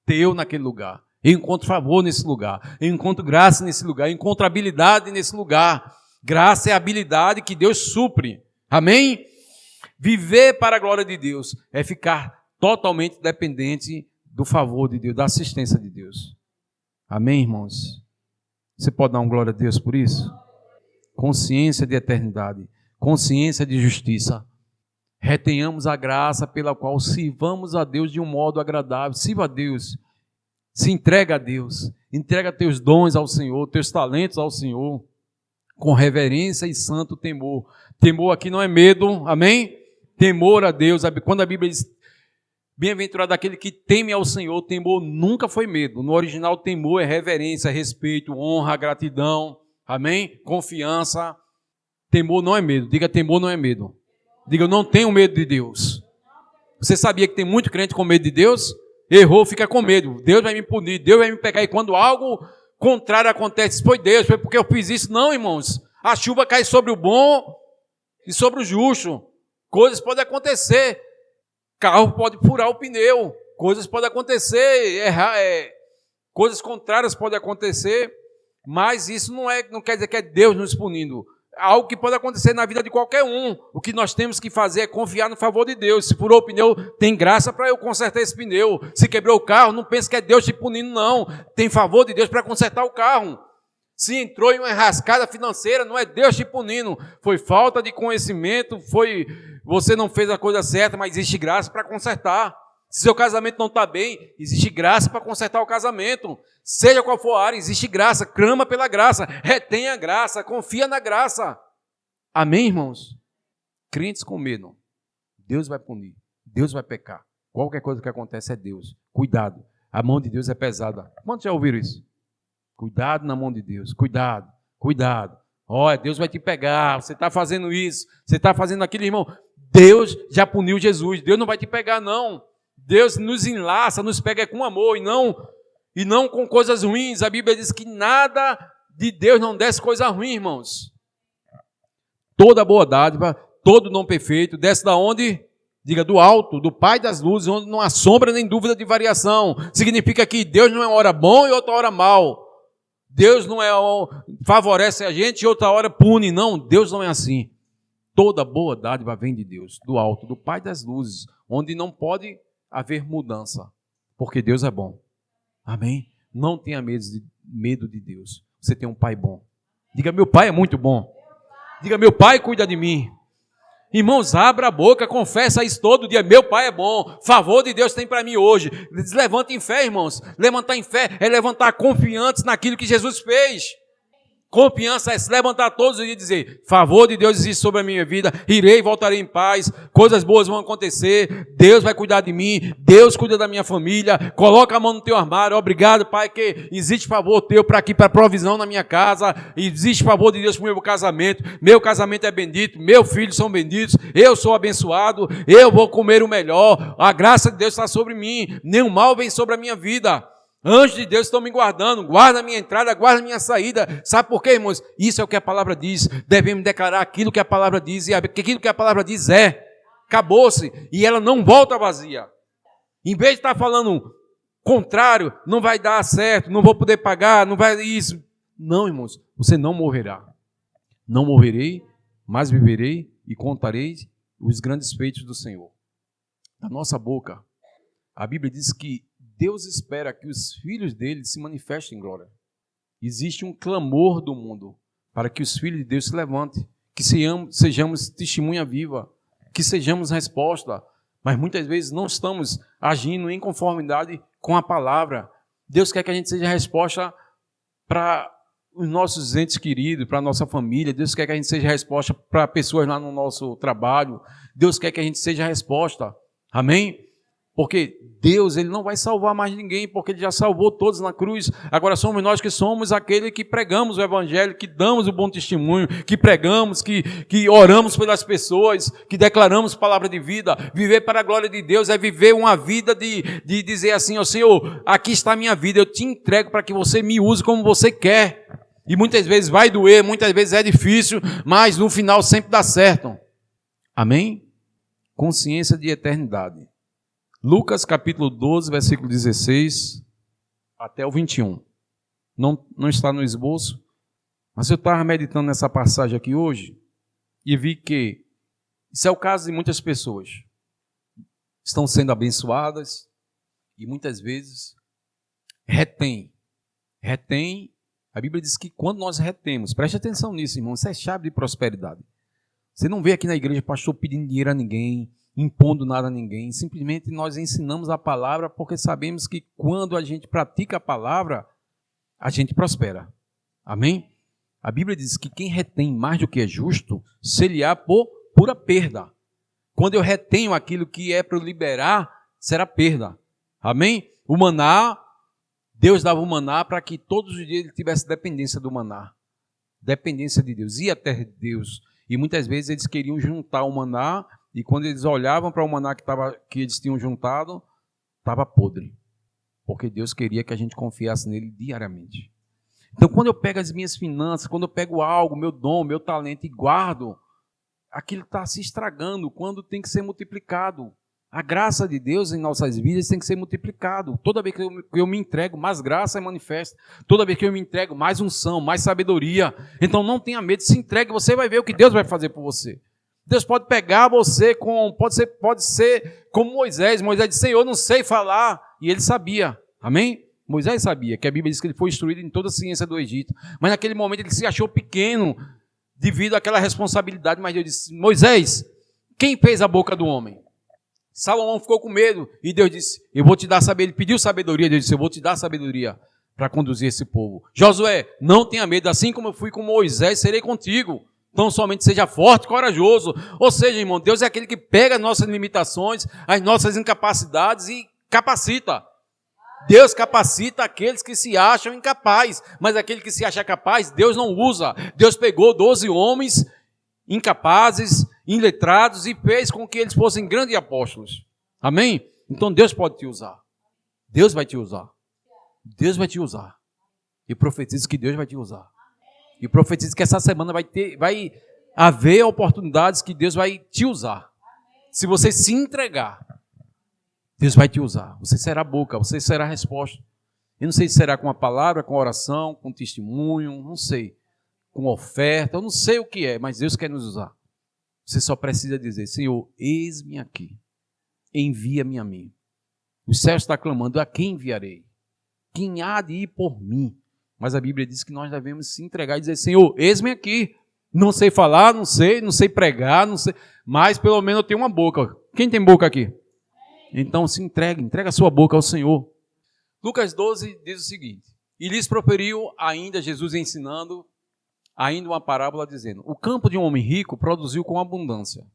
teu naquele lugar. Eu encontro favor nesse lugar, eu encontro graça nesse lugar, eu encontro habilidade nesse lugar. Graça é a habilidade que Deus supre. Amém? Viver para a glória de Deus é ficar totalmente dependente do favor de Deus, da assistência de Deus. Amém, irmãos? Você pode dar uma glória a Deus por isso? Consciência de eternidade, consciência de justiça. Retenhamos a graça pela qual sirvamos a Deus de um modo agradável. Sirva a Deus, se entrega a Deus, entrega teus dons ao Senhor, teus talentos ao Senhor, com reverência e santo temor. Temor aqui não é medo, amém? Temor a Deus. Quando a Bíblia diz, Bem-aventurado aquele que teme ao Senhor. Temor nunca foi medo. No original, temor é reverência, respeito, honra, gratidão. Amém? Confiança. Temor não é medo. Diga, temor não é medo. Diga, eu não tenho medo de Deus. Você sabia que tem muito crente com medo de Deus? Errou, fica com medo. Deus vai me punir, Deus vai me pegar. E quando algo contrário acontece, foi Deus, foi porque eu fiz isso. Não, irmãos. A chuva cai sobre o bom e sobre o justo. Coisas podem acontecer. Carro pode furar o pneu. Coisas podem acontecer. Coisas contrárias podem acontecer. Mas isso não quer dizer que é Deus nos punindo. Algo que pode acontecer na vida de qualquer um. O que nós temos que fazer é confiar no favor de Deus. Se furou o pneu, tem graça para eu consertar esse pneu. Se quebrou o carro, não pense que é Deus te punindo, não. Tem favor de Deus para consertar o carro. Se entrou em uma enrascada financeira, não é Deus te punindo. Foi falta de conhecimento, você não fez a coisa certa, mas existe graça para consertar. Se seu casamento não está bem, existe graça para consertar o casamento. Seja qual for a área, existe graça. Clama pela graça, retenha a graça, confia na graça. Amém, irmãos? Crentes com medo. Deus vai punir, Deus vai pecar. Qualquer coisa que acontece é Deus. Cuidado, a mão de Deus é pesada. Quantos já ouviram isso? Cuidado na mão de Deus, cuidado, cuidado. Olha, Deus vai te pegar, você está fazendo isso, você está fazendo aquilo, irmão. Deus já puniu Jesus, Deus não vai te pegar, não. Deus nos enlaça, nos pega com amor e não com coisas ruins. A Bíblia diz que nada de Deus não desce coisa ruim, irmãos. Toda boa dádiva, todo dom perfeito, desce da onde? Diga, do alto, do Pai das luzes, onde não há sombra nem dúvida de variação. Significa que Deus não é uma hora bom e outra hora mal. Deus não favorece a gente e outra hora pune. Não, Deus não é assim. Toda boa dádiva vem de Deus, do alto, do Pai das luzes, onde não pode haver mudança, porque Deus é bom. Amém? Não tenha medo de Deus. Você tem um Pai bom. Diga, meu Pai é muito bom. Diga, meu Pai cuida de mim. Irmãos, abra a boca, confessa isso todo dia. Meu Pai é bom. Favor de Deus tem para mim hoje. Levanta em fé, irmãos. Levantar em fé é levantar confiantes naquilo que Jesus fez. Confiança é se levantar todos os dias e dizer, favor de Deus existe sobre a minha vida, irei e voltarei em paz, coisas boas vão acontecer, Deus vai cuidar de mim, Deus cuida da minha família, coloca a mão no teu armário, obrigado, Pai, que existe favor teu para aqui, para provisão na minha casa, existe favor de Deus para o meu casamento é bendito, meus filhos são benditos, eu sou abençoado, eu vou comer o melhor, a graça de Deus está sobre mim, nenhum mal vem sobre a minha vida. Anjos de Deus estão me guardando, guarda a minha entrada, guarda a minha saída. Sabe por quê, irmãos? Isso é o que a palavra diz. Devemos declarar aquilo que a palavra diz, e aquilo que a palavra diz acabou-se, e ela não volta vazia. Em vez de estar falando contrário, não vai dar certo, não vou poder pagar, não vai isso. Não, irmãos, você não morrerá. Não morrerei, mas viverei e contarei os grandes feitos do Senhor. Da nossa boca, a Bíblia diz que Deus espera que os filhos dele se manifestem em glória. Existe um clamor do mundo para que os filhos de Deus se levantem, que sejamos testemunha viva, que sejamos resposta, mas muitas vezes não estamos agindo em conformidade com a palavra. Deus quer que a gente seja resposta para os nossos entes queridos, para a nossa família. Deus quer que a gente seja resposta para pessoas lá no nosso trabalho. Deus quer que a gente seja resposta. Amém? Porque Deus, Ele não vai salvar mais ninguém, porque Ele já salvou todos na cruz. Agora somos nós que somos aquele que pregamos o Evangelho, que damos o bom testemunho, que pregamos, que oramos pelas pessoas, que declaramos palavra de vida. Viver para a glória de Deus é viver uma vida de dizer assim, ó Senhor, aqui está a minha vida, eu te entrego para que você me use como você quer. E muitas vezes vai doer, muitas vezes é difícil, mas no final sempre dá certo. Amém? Consciência de eternidade. Lucas capítulo 12, versículo 16 até o 21. Não está no esboço, mas eu estava meditando nessa passagem aqui hoje e vi que isso é o caso de muitas pessoas. Estão sendo abençoadas e muitas vezes retém. A Bíblia diz que quando nós retemos, preste atenção nisso, irmão, isso é chave de prosperidade. Você não vê aqui na igreja pastor pedindo dinheiro a ninguém, impondo nada a ninguém, simplesmente nós ensinamos a palavra porque sabemos que quando a gente pratica a palavra, a gente prospera. Amém? A Bíblia diz que quem retém mais do que é justo, se-lhe-á por pura perda. Quando eu retenho aquilo que é para eu liberar, será perda. Amém? O maná, Deus dava o maná para que todos os dias ele tivesse dependência do maná. Dependência de Deus, ir até Deus. E muitas vezes eles queriam juntar o maná, e quando eles olhavam para o maná que eles tinham juntado, estava podre. Porque Deus queria que a gente confiasse nele diariamente. Então, quando eu pego as minhas finanças, quando eu pego algo, meu dom, meu talento e guardo, aquilo está se estragando quando tem que ser multiplicado. A graça de Deus em nossas vidas tem que ser multiplicado. Toda vez que eu me entrego, mais graça é manifesta. Toda vez que eu me entrego, mais unção, mais sabedoria. Então não tenha medo, se entregue, você vai ver o que Deus vai fazer por você. Deus pode pegar você pode ser como Moisés. Moisés disse, Senhor, eu não sei falar. E ele sabia. Amém? Moisés sabia, que a Bíblia diz que ele foi instruído em toda a ciência do Egito. Mas naquele momento ele se achou pequeno devido àquela responsabilidade. Mas Deus disse, Moisés, quem fez a boca do homem? Salomão ficou com medo e Deus disse, eu vou te dar sabedoria. Ele pediu sabedoria, Deus disse, eu vou te dar sabedoria para conduzir esse povo. Josué, não tenha medo, assim como eu fui com Moisés, serei contigo. Então somente seja forte e corajoso. Ou seja, irmão, Deus é aquele que pega as nossas limitações, as nossas incapacidades e capacita. Deus capacita aqueles que se acham incapazes, mas aquele que se acha capaz, Deus não usa. Deus pegou 12 homens incapazes, iletrados, e fez com que eles fossem grandes apóstolos. Amém? Então Deus pode te usar. Deus vai te usar. Deus vai te usar. E profetizo que Deus vai te usar. E profetizo que essa semana vai haver oportunidades que Deus vai te usar. Se você se entregar, Deus vai te usar. Você será a boca, você será a resposta. Eu não sei se será com a palavra, com a oração, com testemunho, não sei. Com oferta, eu não sei o que é, mas Deus quer nos usar. Você só precisa dizer, Senhor, eis-me aqui, envia-me a mim. O céu está clamando, a quem enviarei? Quem há de ir por mim? Mas a Bíblia diz que nós devemos se entregar e dizer, Senhor, eis-me aqui. Não sei falar, não sei pregar, não sei, mas pelo menos eu tenho uma boca. Quem tem boca aqui? Então se entrega a sua boca ao Senhor. Lucas 12 diz o seguinte, e lhes proferiu ainda Jesus ensinando, ainda uma parábola dizendo, o campo de um homem rico produziu com abundância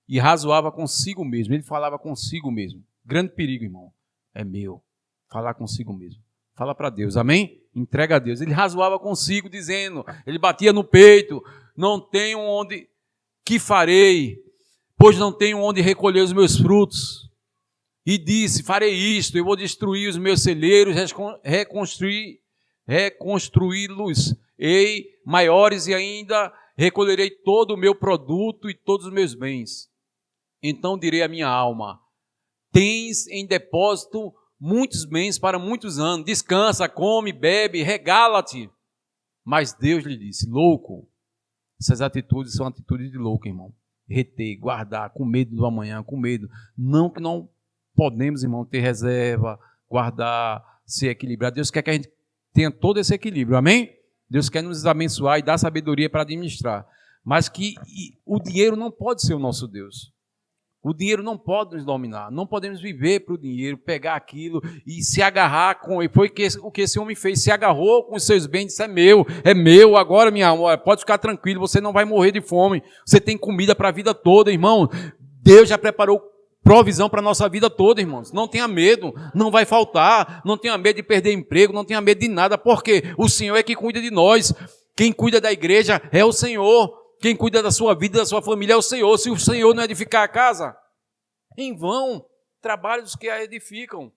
e razoava consigo mesmo. Ele falava consigo mesmo. Grande perigo, irmão. É meu. Falar consigo mesmo. Fala para Deus, amém? Entrega a Deus. Ele razoava consigo dizendo, ele batia no peito, não tenho onde, que farei, pois não tenho onde recolher os meus frutos. E disse, farei isto, eu vou destruir os meus celeiros, reconstruí-los, ei, maiores, e ainda recolherei todo o meu produto e todos os meus bens. Então direi à minha alma, tens em depósito muitos bens para muitos anos, descansa, come, bebe, regala-te. Mas Deus lhe disse, louco, essas atitudes são atitudes de louco, irmão. Reter, guardar, com medo do amanhã, com medo. Não que não podemos, irmão, ter reserva, guardar, ser equilibrado. Deus quer que a gente tenha todo esse equilíbrio, amém? Deus quer nos abençoar e dar sabedoria para administrar. Mas que o dinheiro não pode ser o nosso Deus. O dinheiro não pode nos dominar. Não podemos viver para o dinheiro, pegar aquilo e se agarrar com ele. Foi o que esse homem fez. Se agarrou com os seus bens, disse, é meu. Agora, minha alma, pode ficar tranquilo, você não vai morrer de fome. Você tem comida para a vida toda, irmão. Deus já preparou provisão para a nossa vida toda, irmãos. Não tenha medo, não vai faltar. Não tenha medo de perder emprego, não tenha medo de nada, porque o Senhor é que cuida de nós. Quem cuida da igreja é o Senhor. Quem cuida da sua vida, da sua família é o Senhor. Se o Senhor não edificar a casa, em vão trabalham os que a edificam.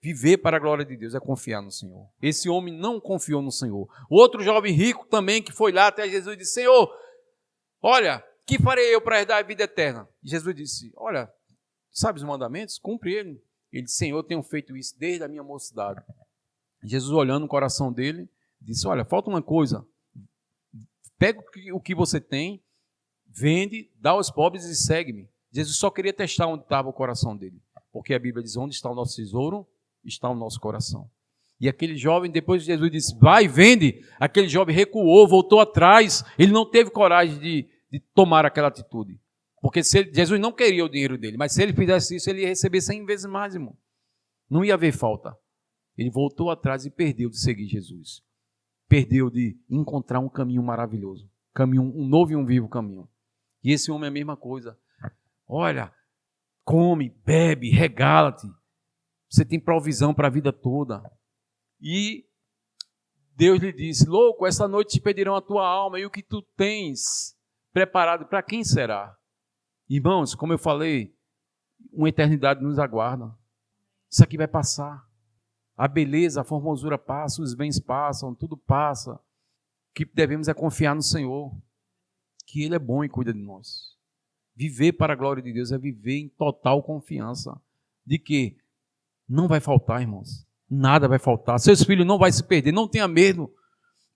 Viver para a glória de Deus é confiar no Senhor. Esse homem não confiou no Senhor. Outro jovem rico também que foi lá até Jesus e disse, Senhor, olha, que farei eu para herdar a vida eterna? E Jesus disse, olha, sabe os mandamentos? Cumpre ele. Ele disse, Senhor, eu tenho feito isso desde a minha mocidade. Jesus, olhando o coração dele, disse, olha, falta uma coisa. Pega o que você tem, vende, dá aos pobres e segue-me. Jesus só queria testar onde estava o coração dele. Porque a Bíblia diz, onde está o nosso tesouro, está o nosso coração. E aquele jovem, depois de Jesus disse, vai, vende. Aquele jovem recuou, voltou atrás. Ele não teve coragem de tomar aquela atitude. Porque Jesus não queria o dinheiro dele. Mas se ele fizesse isso, ele ia receber 100 vezes mais, irmão. Não ia haver falta. Ele voltou atrás e perdeu de seguir Jesus. Perdeu de encontrar um caminho maravilhoso. Um novo e um vivo caminho. E esse homem é a mesma coisa. Olha, come, bebe, regala-te. Você tem provisão para a vida toda. E Deus lhe disse: louco, essa noite te pedirão a tua alma, e o que tu tens preparado, para quem será? Irmãos, como eu falei, uma eternidade nos aguarda. Isso aqui vai passar. A beleza, a formosura passa, os bens passam, tudo passa. O que devemos é confiar no Senhor, que Ele é bom e cuida de nós. Viver para a glória de Deus é viver em total confiança de que não vai faltar, irmãos. Nada vai faltar. Seus filhos não vão se perder. Não tenha medo.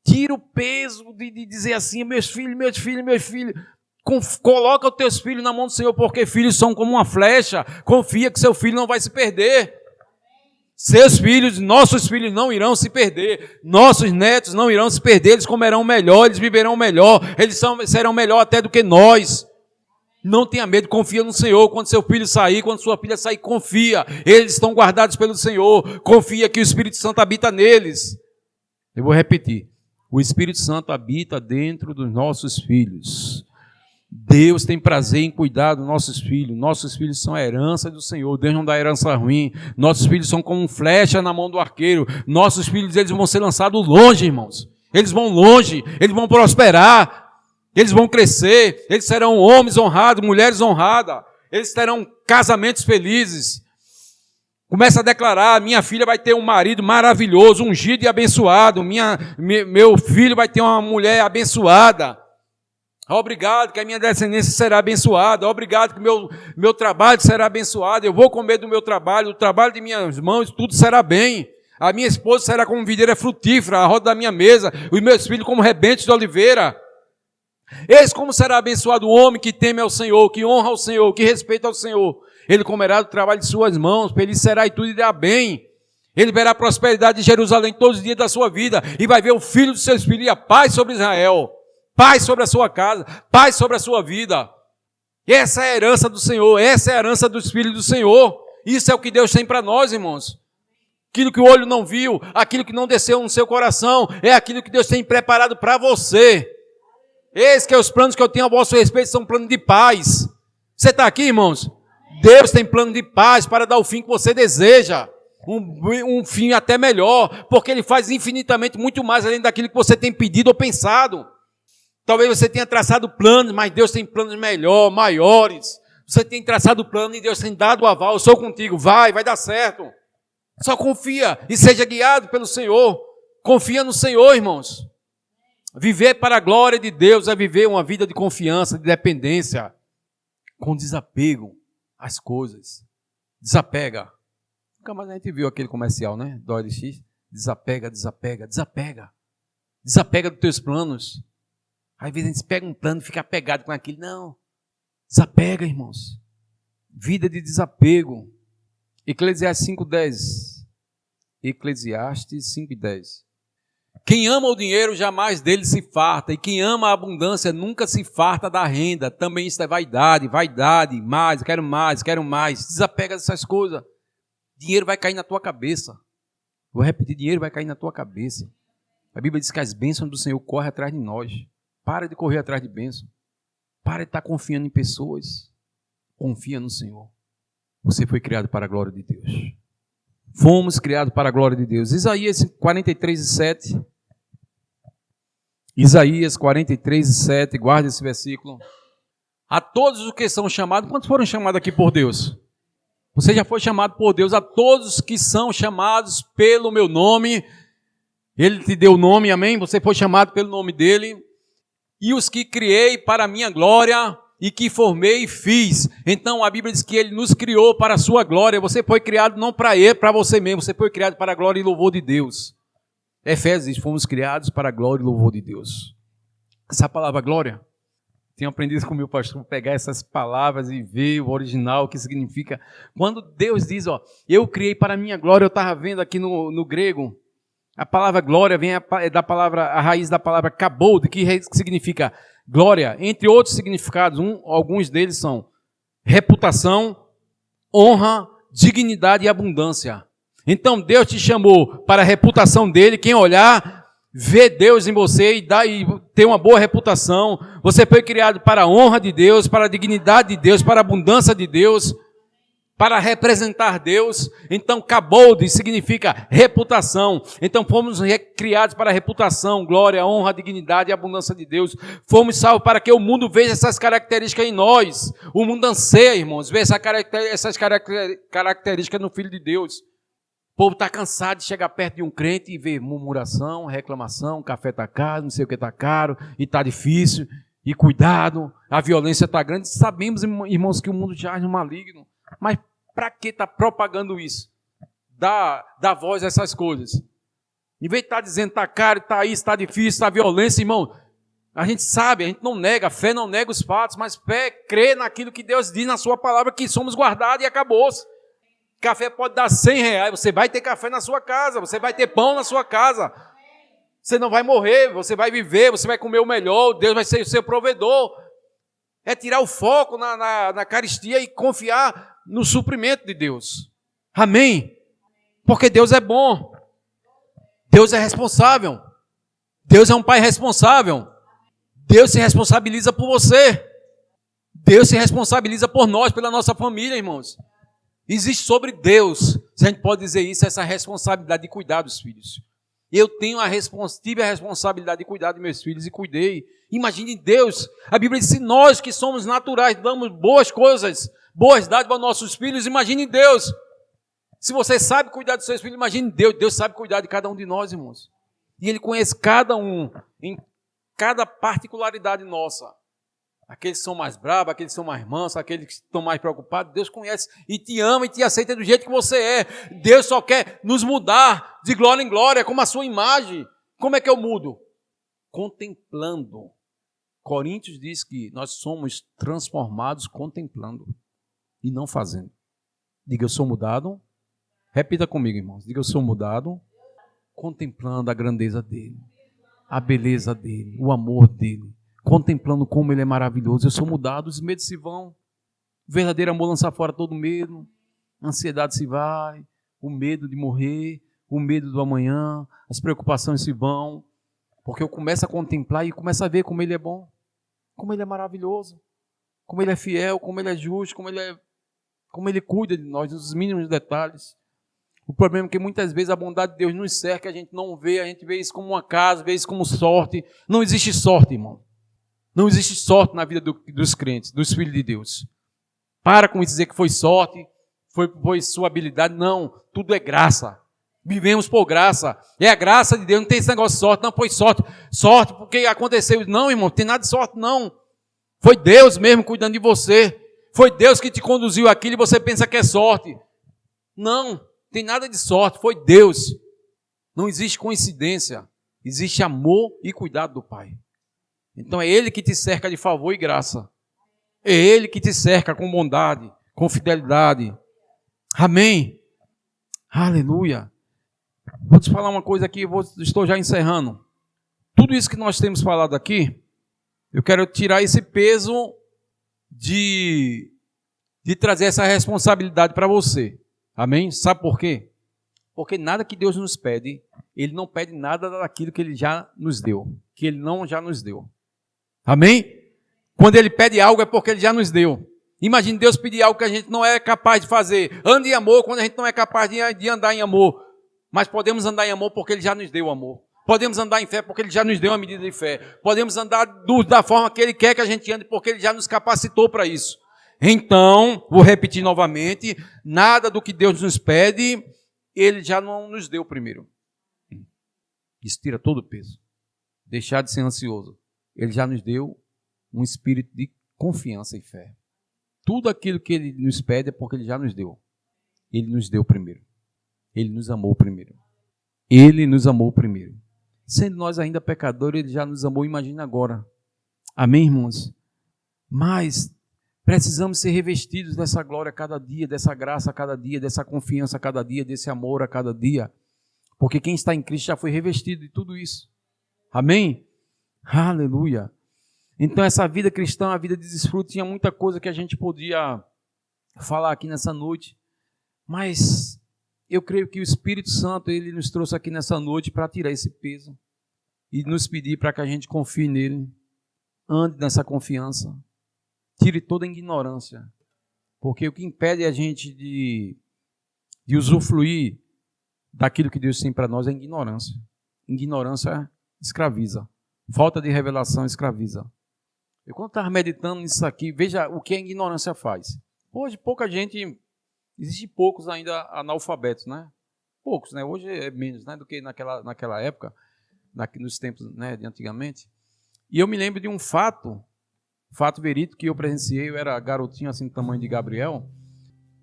Tira o peso de dizer assim: meus filhos. Coloca os teus filhos na mão do Senhor, porque filhos são como uma flecha. Confia que seu filho não vai se perder. Seus filhos, nossos filhos não irão se perder. Nossos netos não irão se perder. Eles comerão melhor, eles viverão melhor. Eles serão melhor até do que nós. Não tenha medo, confia no Senhor. Quando seu filho sair, quando sua filha sair, confia. Eles estão guardados pelo Senhor. Confia que o Espírito Santo habita neles. Eu vou repetir. O Espírito Santo habita dentro dos nossos filhos. Deus tem prazer em cuidar dos nossos filhos. Nossos filhos são a herança do Senhor. Deus não dá herança ruim. Nossos filhos são como flecha na mão do arqueiro. Nossos filhos, eles vão ser lançados longe, irmãos. Eles vão longe. Eles vão prosperar. Eles vão crescer. Eles serão homens honrados, mulheres honradas. Eles terão casamentos felizes. Começa a declarar: minha filha vai ter um marido maravilhoso, ungido e abençoado. Meu filho vai ter uma mulher abençoada. Obrigado que a minha descendência será abençoada. Obrigado que meu trabalho será abençoado. Eu vou comer do meu trabalho, o trabalho de minhas mãos, tudo será bem. A minha esposa será como videira frutífera, a roda da minha mesa. Os meus filhos como rebentes de oliveira. Eis como será abençoado o homem que teme ao Senhor, que honra ao Senhor, que respeita ao Senhor. Ele comerá do trabalho de suas mãos, feliz será e tudo irá bem. Ele verá a prosperidade de Jerusalém todos os dias da sua vida e vai ver o filho dos seus filhos e a paz sobre Israel. Paz sobre a sua casa, paz sobre a sua vida. Essa é a herança do Senhor, essa é a herança dos filhos do Senhor. Isso é o que Deus tem para nós, irmãos. Aquilo que o olho não viu, aquilo que não desceu no seu coração, é aquilo que Deus tem preparado para você. Eis que os planos que eu tenho a vosso respeito são planos de paz. Você está aqui, irmãos? Deus tem plano de paz para dar o fim que você deseja. Um fim até melhor, porque Ele faz infinitamente muito mais além daquilo que você tem pedido ou pensado. Talvez você tenha traçado planos, mas Deus tem planos melhores, maiores. Você tem traçado plano e Deus tem dado o aval. Eu sou contigo, vai dar certo. Só confia e seja guiado pelo Senhor. Confia no Senhor, irmãos. Viver para a glória de Deus é viver uma vida de confiança, de dependência, com desapego às coisas. Desapega. Nunca mais a gente viu aquele comercial, né? Do OLX. Desapega. Desapega dos teus planos. Às vezes a gente pega um plano e fica apegado com aquilo. Não. Desapega, irmãos. Vida de desapego. Eclesiastes 5:10. Eclesiastes 5:10. Quem ama o dinheiro jamais dele se farta, e quem ama a abundância nunca se farta da renda. Também isso é vaidade, mais, quero mais. Desapega dessas coisas. Dinheiro vai cair na tua cabeça. Vou repetir, dinheiro vai cair na tua cabeça. A Bíblia diz que as bênçãos do Senhor correm atrás de nós. Para de correr atrás de bênção. Para de estar confiando em pessoas. Confia no Senhor. Você foi criado para a glória de Deus. Fomos criados para a glória de Deus. Isaías 43:7. Isaías 43:7. Guarde esse versículo. A todos os que são chamados. Quantos foram chamados aqui por Deus? Você já foi chamado por Deus. A todos que são chamados pelo meu nome. Ele te deu o nome, amém? Você foi chamado pelo nome dele. E os que criei para a minha glória e que formei e fiz. Então a Bíblia diz que Ele nos criou para a sua glória. Você foi criado não para Ele, para você mesmo. Você foi criado para a glória e louvor de Deus. Efésios diz, fomos criados para a glória e louvor de Deus. Essa palavra glória, tenho aprendido com o meu pastor, pegar essas palavras e ver o original, o que significa. Quando Deus diz, eu criei para a minha glória, eu estava vendo aqui no grego, a palavra glória vem da palavra, a raiz da palavra kabod, que significa glória. Entre outros significados, alguns deles são reputação, honra, dignidade e abundância. Então Deus te chamou para a reputação dele. Quem olhar, vê Deus em você e ter uma boa reputação. Você foi criado para a honra de Deus, para a dignidade de Deus, para a abundância de Deus. para representar Deus. Então, kabod significa reputação. Então, fomos criados para a reputação, glória, honra, dignidade e abundância de Deus. Fomos salvos para que o mundo veja essas características em nós. O mundo anseia, irmãos, ver essas características no Filho de Deus. O povo está cansado de chegar perto de um crente e ver murmuração, reclamação, café está caro, não sei o que está caro, e está difícil, e cuidado, a violência está grande. Sabemos, irmãos, que o mundo jaz no maligno, mas para que está propagando isso? Dá voz a essas coisas. Em vez de estar dizendo está caro, está isso, está difícil, está violência, irmão, a gente sabe, a gente não nega, a fé não nega os fatos, mas fé crê naquilo que Deus diz na sua palavra, que somos guardados e acabou-se. Café pode dar R$100, você vai ter café na sua casa, você vai ter pão na sua casa. Você não vai morrer, você vai viver, você vai comer o melhor, Deus vai ser o seu provedor. É tirar o foco na caristia e confiar no suprimento de Deus. Amém? Porque Deus é bom. Deus é responsável. Deus é um pai responsável. Deus se responsabiliza por você. Deus se responsabiliza por nós, pela nossa família, irmãos. Existe sobre Deus, se a gente pode dizer isso, essa responsabilidade de cuidar dos filhos. Eu tive a responsabilidade de cuidar de meus filhos e cuidei. Imagine Deus. A Bíblia diz, se nós que somos naturais damos boas coisas, boas dádivas aos nossos filhos, imagine Deus. Se você sabe cuidar dos seus filhos, imagine Deus. Deus sabe cuidar de cada um de nós, irmãos. E Ele conhece cada um, em cada particularidade nossa. Aqueles que são mais bravos, aqueles que são mais mansos, aqueles que estão mais preocupados, Deus conhece e te ama e te aceita do jeito que você é. Deus só quer nos mudar de glória em glória, como a sua imagem. Como é que eu mudo? Contemplando. Coríntios diz que nós somos transformados contemplando e não fazendo. Diga, eu sou mudado. Repita comigo, irmãos. Diga, eu sou mudado contemplando a grandeza dele, a beleza dele, o amor dele. Contemplando como Ele é maravilhoso. Eu sou mudado, os medos se vão. O verdadeiro amor lança fora todo medo. A ansiedade se vai. O medo de morrer. O medo do amanhã. As preocupações se vão. Porque eu começo a contemplar e começo a ver como Ele é bom. Como Ele é maravilhoso. Como Ele é fiel. Como Ele é justo. Como Ele cuida de nós, nos mínimos detalhes. O problema é que muitas vezes a bondade de Deus nos cerca. A gente não vê. A gente vê isso como um acaso. Vê isso como sorte. Não existe sorte, irmão. Não existe sorte na vida dos crentes, dos filhos de Deus. Para com isso dizer que foi sorte, foi sua habilidade. Não, tudo é graça. Vivemos por graça. É a graça de Deus, não tem esse negócio de sorte. Não foi sorte. Sorte porque aconteceu. Não, irmão, não tem nada de sorte, não. Foi Deus mesmo cuidando de você. Foi Deus que te conduziu aquilo e você pensa que é sorte. Não, tem nada de sorte. Foi Deus. Não existe coincidência. Existe amor e cuidado do Pai. Então é Ele que te cerca de favor e graça. É Ele que te cerca com bondade, com fidelidade. Amém? Aleluia. Vou te falar uma coisa aqui, estou já encerrando. Tudo isso que nós temos falado aqui, eu quero tirar esse peso de trazer essa responsabilidade para você. Amém? Sabe por quê? Porque nada que Deus nos pede, Ele não pede nada daquilo que Ele já nos deu, que Ele não já nos deu. Amém? Quando Ele pede algo é porque Ele já nos deu. Imagine Deus pedir algo que a gente não é capaz de fazer. Ande em amor quando a gente não é capaz de andar em amor. Mas podemos andar em amor porque Ele já nos deu amor. Podemos andar em fé porque Ele já nos deu uma medida de fé. Podemos andar da forma que Ele quer que a gente ande porque Ele já nos capacitou para isso. Então, vou repetir novamente, nada do que Deus nos pede, Ele já não nos deu primeiro. Isso tira todo o peso. Deixar de ser ansioso. Ele já nos deu um espírito de confiança e fé. Tudo aquilo que Ele nos pede é porque Ele já nos deu. Ele nos deu primeiro. Ele nos amou primeiro. Ele nos amou primeiro. Sendo nós ainda pecadores, Ele já nos amou, imagina agora. Amém, irmãos? Mas precisamos ser revestidos dessa glória a cada dia, dessa graça a cada dia, dessa confiança a cada dia, desse amor a cada dia. Porque quem está em Cristo já foi revestido de tudo isso. Amém? Aleluia. Então essa vida cristã, a vida de desfrute, tinha muita coisa que a gente podia falar aqui nessa noite. Mas eu creio que o Espírito Santo, Ele nos trouxe aqui nessa noite para tirar esse peso e nos pedir para que a gente confie nele, ande nessa confiança, tire toda a ignorância, Porque o que impede a gente de usufruir daquilo que Deus tem para nós é a ignorância. Ignorância escraviza. Falta de revelação escraviza. Eu, quando estava meditando nisso aqui, veja o que a ignorância faz. Hoje, pouca gente, existe poucos ainda analfabetos, né? Poucos, né? Hoje é menos, né, do que naquela época, nos tempos, né, de antigamente. E eu me lembro de um fato verídico que eu presenciei. Eu era garotinho, assim, do tamanho de Gabriel,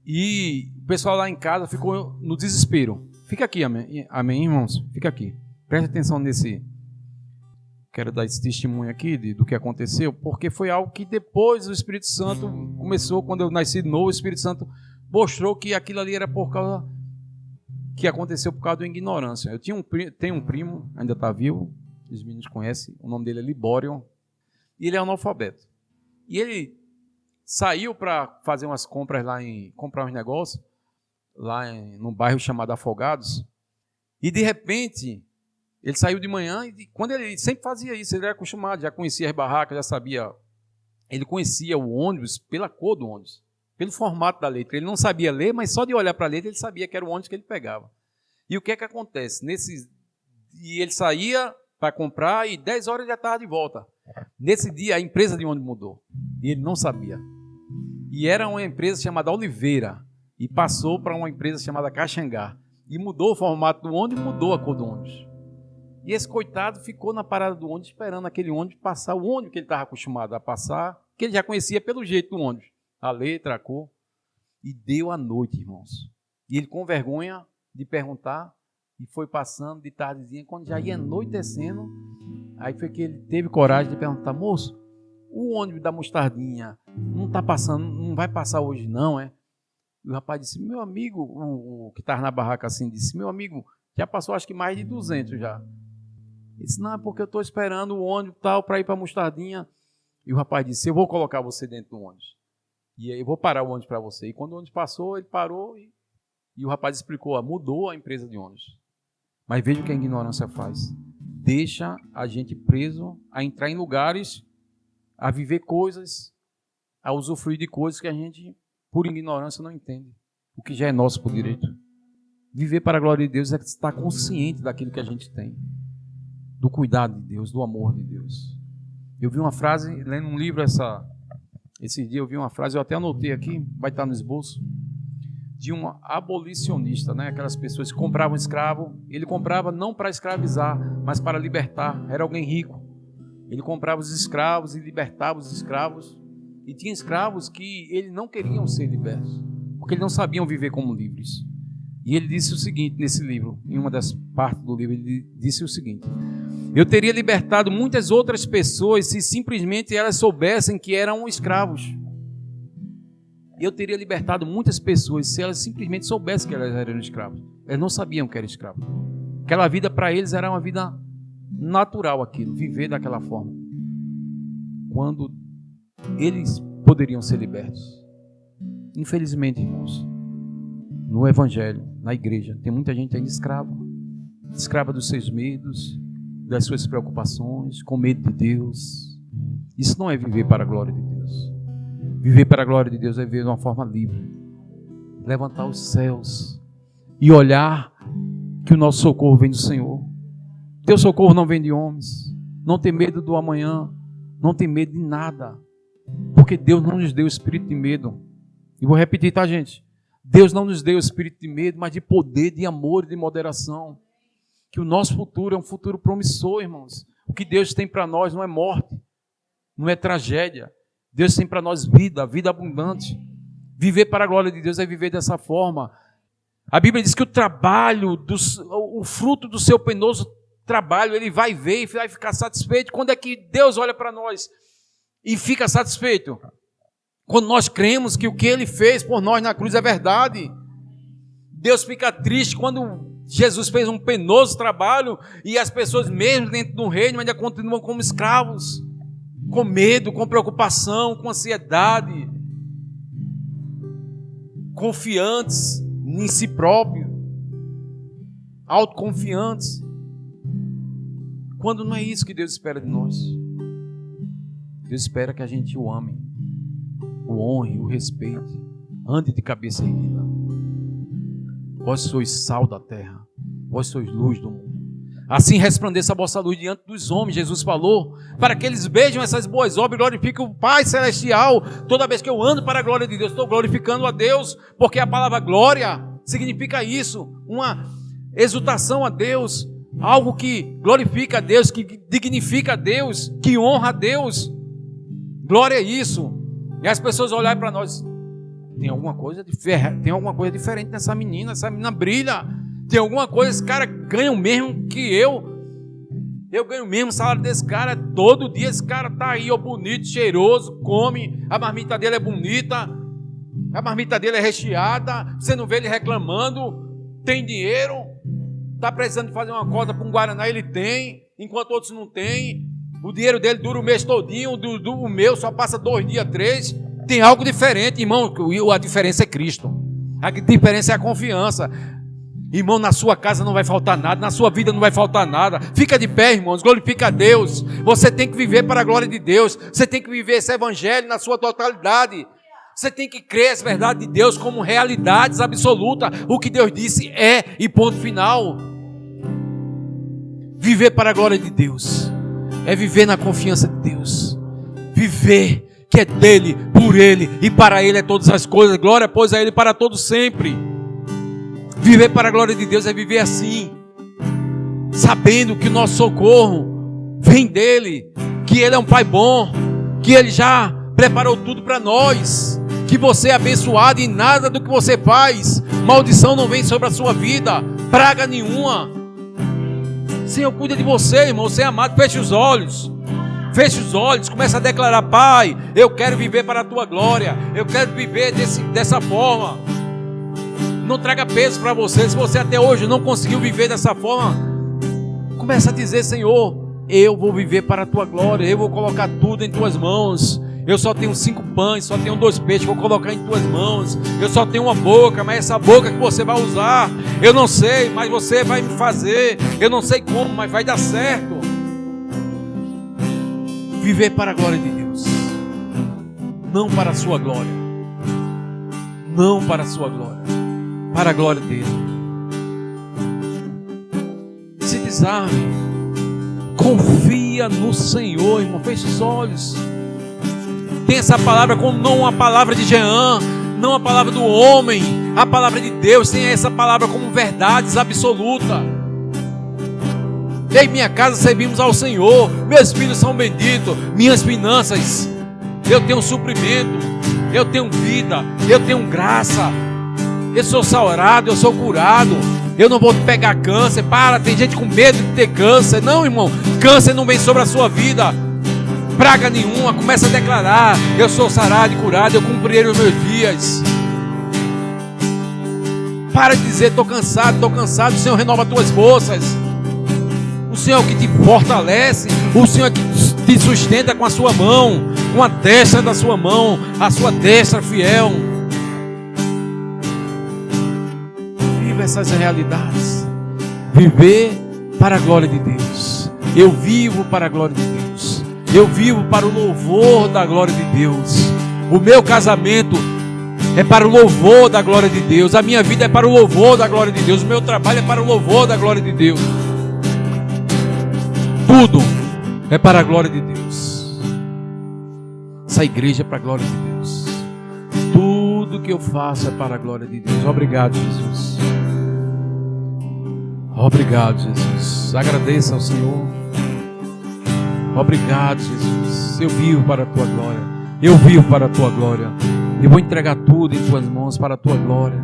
e o pessoal lá em casa ficou no desespero. Fica aqui, amém, irmãos? Fica aqui. Preste atenção nesse... Quero dar esse testemunho aqui do que aconteceu, porque foi algo que depois o Espírito Santo começou, quando eu nasci de novo, o Espírito Santo mostrou que aquilo ali era por causa... que aconteceu por causa da ignorância. Eu tenho um primo, ainda está vivo, os meninos conhecem, o nome dele é Libório, e ele é analfabeto. E ele saiu para fazer umas compras comprar uns negócios, num bairro chamado Afogados, e de repente, ele saiu de manhã, e quando ele sempre fazia isso, ele era acostumado, já conhecia as barracas, já sabia, ele conhecia o ônibus pela cor do ônibus, pelo formato da letra. Ele não sabia ler, mas só de olhar para a letra ele sabia que era o ônibus que ele pegava. E o que é que acontece? E ele saía para comprar e 10 horas já estava de volta. Nesse dia a empresa de ônibus mudou e ele não sabia. E era uma empresa chamada Oliveira e passou para uma empresa chamada Caxangá. E mudou o formato do ônibus e mudou a cor do ônibus. E esse coitado ficou na parada do ônibus esperando aquele ônibus passar, o ônibus que ele estava acostumado a passar, que ele já conhecia pelo jeito do ônibus. A letra, a cor, e deu a noite, irmãos. E ele, com vergonha de perguntar, e foi passando de tardezinha, quando já ia anoitecendo, aí foi que ele teve coragem de perguntar: moço, o ônibus da Mostardinha não está passando, não vai passar hoje não, é? E o rapaz disse: meu amigo, o que estava na barraca assim, disse: meu amigo, já passou acho que mais de 200 já. Ele disse: não, é porque eu estou esperando o ônibus tal para ir para a Mostardinha. E o rapaz disse: eu vou colocar você dentro do ônibus. E aí eu vou parar o ônibus para você. E quando o ônibus passou, ele parou e o rapaz explicou: mudou a empresa de ônibus. Mas veja o que a ignorância faz. Deixa a gente preso a entrar em lugares, a viver coisas, a usufruir de coisas que a gente, por ignorância, não entende. O que já é nosso por direito. Viver para a glória de Deus é estar consciente daquilo que a gente tem. Do cuidado de Deus, do amor de Deus. Eu vi uma frase, lendo um livro esse dia eu vi uma frase, eu até anotei aqui, vai estar no esboço, de um abolicionista, né? Aquelas pessoas que compravam escravo. Ele comprava não para escravizar, mas para libertar. Era alguém rico. Ele comprava os escravos e libertava os escravos. E tinha escravos que eles não queriam ser libertos, porque eles não sabiam viver como livres. E ele disse o seguinte nesse livro, em uma das partes do livro, ele disse o seguinte: eu teria libertado muitas outras pessoas se simplesmente elas soubessem que eram escravos. Eu teria libertado muitas pessoas se elas simplesmente soubessem que elas eram escravos. Elas não sabiam que eram escravos. Aquela vida para eles era uma vida natural, aquilo, viver daquela forma. Quando eles poderiam ser libertos. Infelizmente, irmãos, no Evangelho, na igreja, tem muita gente ainda escrava. Escrava dos seus medos, das suas preocupações, com medo de Deus. Isso não é viver para a glória de Deus. Viver para a glória de Deus é viver de uma forma livre. Levantar os céus e olhar que o nosso socorro vem do Senhor. Teu socorro não vem de homens. Não ter medo do amanhã. Não ter medo de nada. Porque Deus não nos deu o espírito de medo. E vou repetir, tá, gente? Deus não nos deu o espírito de medo, mas de poder, de amor e de moderação. Que o nosso futuro é um futuro promissor, irmãos. O que Deus tem para nós não é morte, não é tragédia. Deus tem para nós vida, vida abundante. Viver para a glória de Deus é viver dessa forma. A Bíblia diz que o fruto do seu penoso trabalho, ele vai ver e vai ficar satisfeito. Quando é que Deus olha para nós e fica satisfeito? Quando nós cremos que o que Ele fez por nós na cruz é verdade. Deus fica triste quando Jesus fez um penoso trabalho e as pessoas mesmo dentro do reino ainda continuam como escravos, com medo, com preocupação, com ansiedade, confiantes em si próprio, autoconfiantes, quando não é isso que Deus espera de nós. Deus espera que a gente o ame, o honre, o respeite, ande de cabeça erguida. Vós sois sal da terra, vós sois luz do mundo. Assim resplandeça a vossa luz diante dos homens, Jesus falou, para que eles vejam essas boas obras e glorifiquem o Pai Celestial. Toda vez que eu ando para a glória de Deus, estou glorificando a Deus, porque a palavra glória significa isso, uma exultação a Deus, algo que glorifica a Deus, que dignifica a Deus, que honra a Deus. Glória é isso. E as pessoas olharem para nós, tem alguma coisa diferente nessa menina, essa menina brilha. Tem alguma coisa, esse cara ganha o mesmo que eu ganho o mesmo salário desse cara todo dia. Esse cara tá aí, ó, bonito, cheiroso, come, a marmita dele é bonita, a marmita dele é recheada, você não vê ele reclamando, tem dinheiro, tá precisando de fazer uma cota para um Guaraná, ele tem, enquanto outros não têm. O dinheiro dele dura o mês todinho, o meu só passa 2 dias, 3. Tem algo diferente, irmão. A diferença é Cristo, a diferença é a confiança. Irmão, na sua casa não vai faltar nada, na sua vida não vai faltar nada. Fica de pé, irmãos, glorifica a Deus. Você tem que viver para a glória de Deus. Você tem que viver esse evangelho na sua totalidade. Você tem que crer as verdades de Deus como realidades absolutas. O que Deus disse é, e ponto final. Viver para a glória de Deus é viver na confiança de Deus. Viver que é dele, por ele e para ele é todas as coisas. Glória, pois, a ele para todos sempre. Viver para a glória de Deus é viver assim, sabendo que o nosso socorro vem dele, que ele é um Pai bom, que ele já preparou tudo para nós, que você é abençoado e nada do que você faz, maldição não vem sobre a sua vida, praga nenhuma. Senhor, cuida de você, irmão, você é amado. Feche os olhos, começa a declarar: Pai, eu quero viver para a tua glória, eu quero viver dessa forma. Não traga peso para você. Se você até hoje não conseguiu viver dessa forma, começa a dizer: Senhor, eu vou viver para a tua glória, eu vou colocar tudo em tuas mãos. Eu só tenho 5 pães, só tenho 2 peixes, vou colocar em tuas mãos. Eu só tenho uma boca, mas essa boca que você vai usar, eu não sei, mas você vai me fazer. Eu não sei como, mas vai dar certo. Viver para a glória de Deus, não para a sua glória, não para a sua glória, para a glória dele. Se desarme, confia no Senhor, irmão. Feche os olhos. Tem essa palavra como não uma palavra de Jean, não a palavra do homem, a palavra de Deus. Tem essa palavra como verdades absolutas. Em minha casa servimos ao Senhor, meus filhos são benditos, minhas finanças, eu tenho suprimento, eu tenho vida, eu tenho graça. Eu sou sarado, eu sou curado. Eu não vou pegar câncer. Tem gente com medo de ter câncer. Não, irmão, câncer não vem sobre a sua vida. Praga nenhuma. Começa a declarar: eu sou sarado e curado, eu cumprirei os meus dias. Para de dizer: estou cansado. O Senhor renova as tuas forças. O Senhor que te fortalece, o Senhor que te sustenta com a sua mão, com a destra da sua mão, a sua destra fiel. Essas realidades, viver para a glória de Deus. Eu vivo para a glória de Deus, eu vivo para o louvor da glória de Deus. O meu casamento é para o louvor da glória de Deus, a minha vida é para o louvor da glória de Deus, o meu trabalho é para o louvor da glória de Deus. Tudo é para a glória de Deus. Essa igreja é para a glória de Deus. Tudo que eu faço é para a glória de Deus. Obrigado, Jesus. Obrigado, Jesus. Agradeça ao Senhor. Obrigado, Jesus. Eu vivo para a tua glória. Eu vivo para a tua glória. Eu vou entregar tudo em tuas mãos para a tua glória.